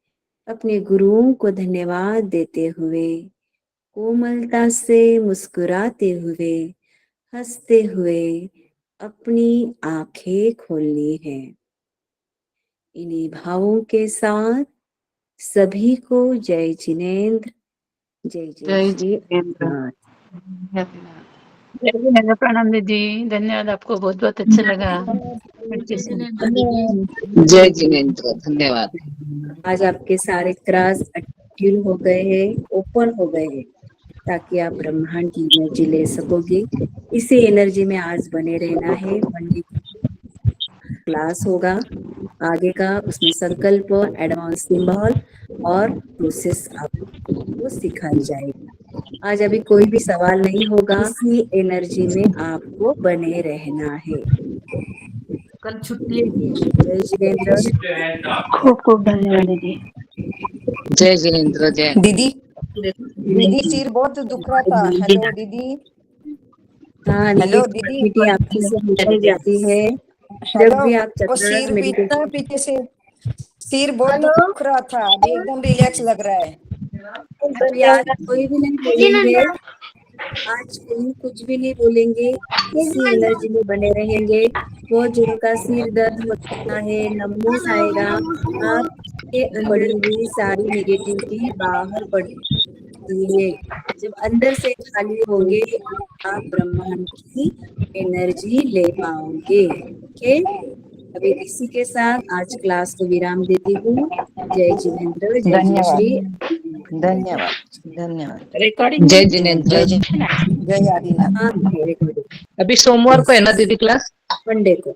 अपने गुरुओं को धन्यवाद देते हुए, कोमलता से मुस्कुराते हुए, हंसते हुए अपनी आंखें खोलनी है। इन्हीं भावों के साथ सभी को जय जिनेंद्र, जय जय श्री आदिनाथ। जय जिनेंद्र। प्रणाम दीदी, धन्यवाद। आपको बहुत बहुत अच्छा लगा। जय जिनेंद्र, धन्यवाद। आज आपके सारे क्रॉस ट्यून हो गए हैं, ओपन हो गए हैं, ताकि आप ब्रह्मांड की एनर्जी ले सकोगे। इसी एनर्जी में आज बने रहना है। मंडे क्लास होगा आगे का, उसमें संकल्प, एडवांस सिंबल और प्रोसेस आपको सिखाई जाएगी। आज अभी कोई भी सवाल नहीं होगा। इसी एनर्जी में आपको बने रहना है। कल छुट्टी है। जय जिनेंद्र। खूब खूब धन्यवाद दीदी। जय जिनेंद्र। जय दीदी दीदी सिर बहुत दुख रहा था। हेलो दीदी। हाँ हेलो दीदी, दीदी। आपकी से हमेशा जाती है। जब हेलो, भी आप वो चक्रास सिर मेडिटेशन, पीछे से सिर बहुत दुख रहा था। अभी एकदम रिलैक्स लग रहा है। अभी आज कोई भी नहीं बोलेंगे, आज कोई कुछ भी नहीं बोलेंगे। इसी एनर्जी में बने रहेंगे। वो जिनका सिर दर्द होता है, नमनेस आएगा, आपके अंदर भी सारी नेगेटिविटी बाहर पड़ती है। जब अंदर से खाली होंगे, आप ब्रह्मांड की एनर्जी ले पाओगे। ओके, अभी इसी के साथ आज क्लास को विराम देती हूँ। जय जिनेंद्र, जय जय श्री धन्यवाद धन्यवाद। रिकॉर्डिंग जय जिनेंद्र। जय आदिनाथ। हाँ, अभी सोमवार को है ना दीदी क्लास? मंडे को।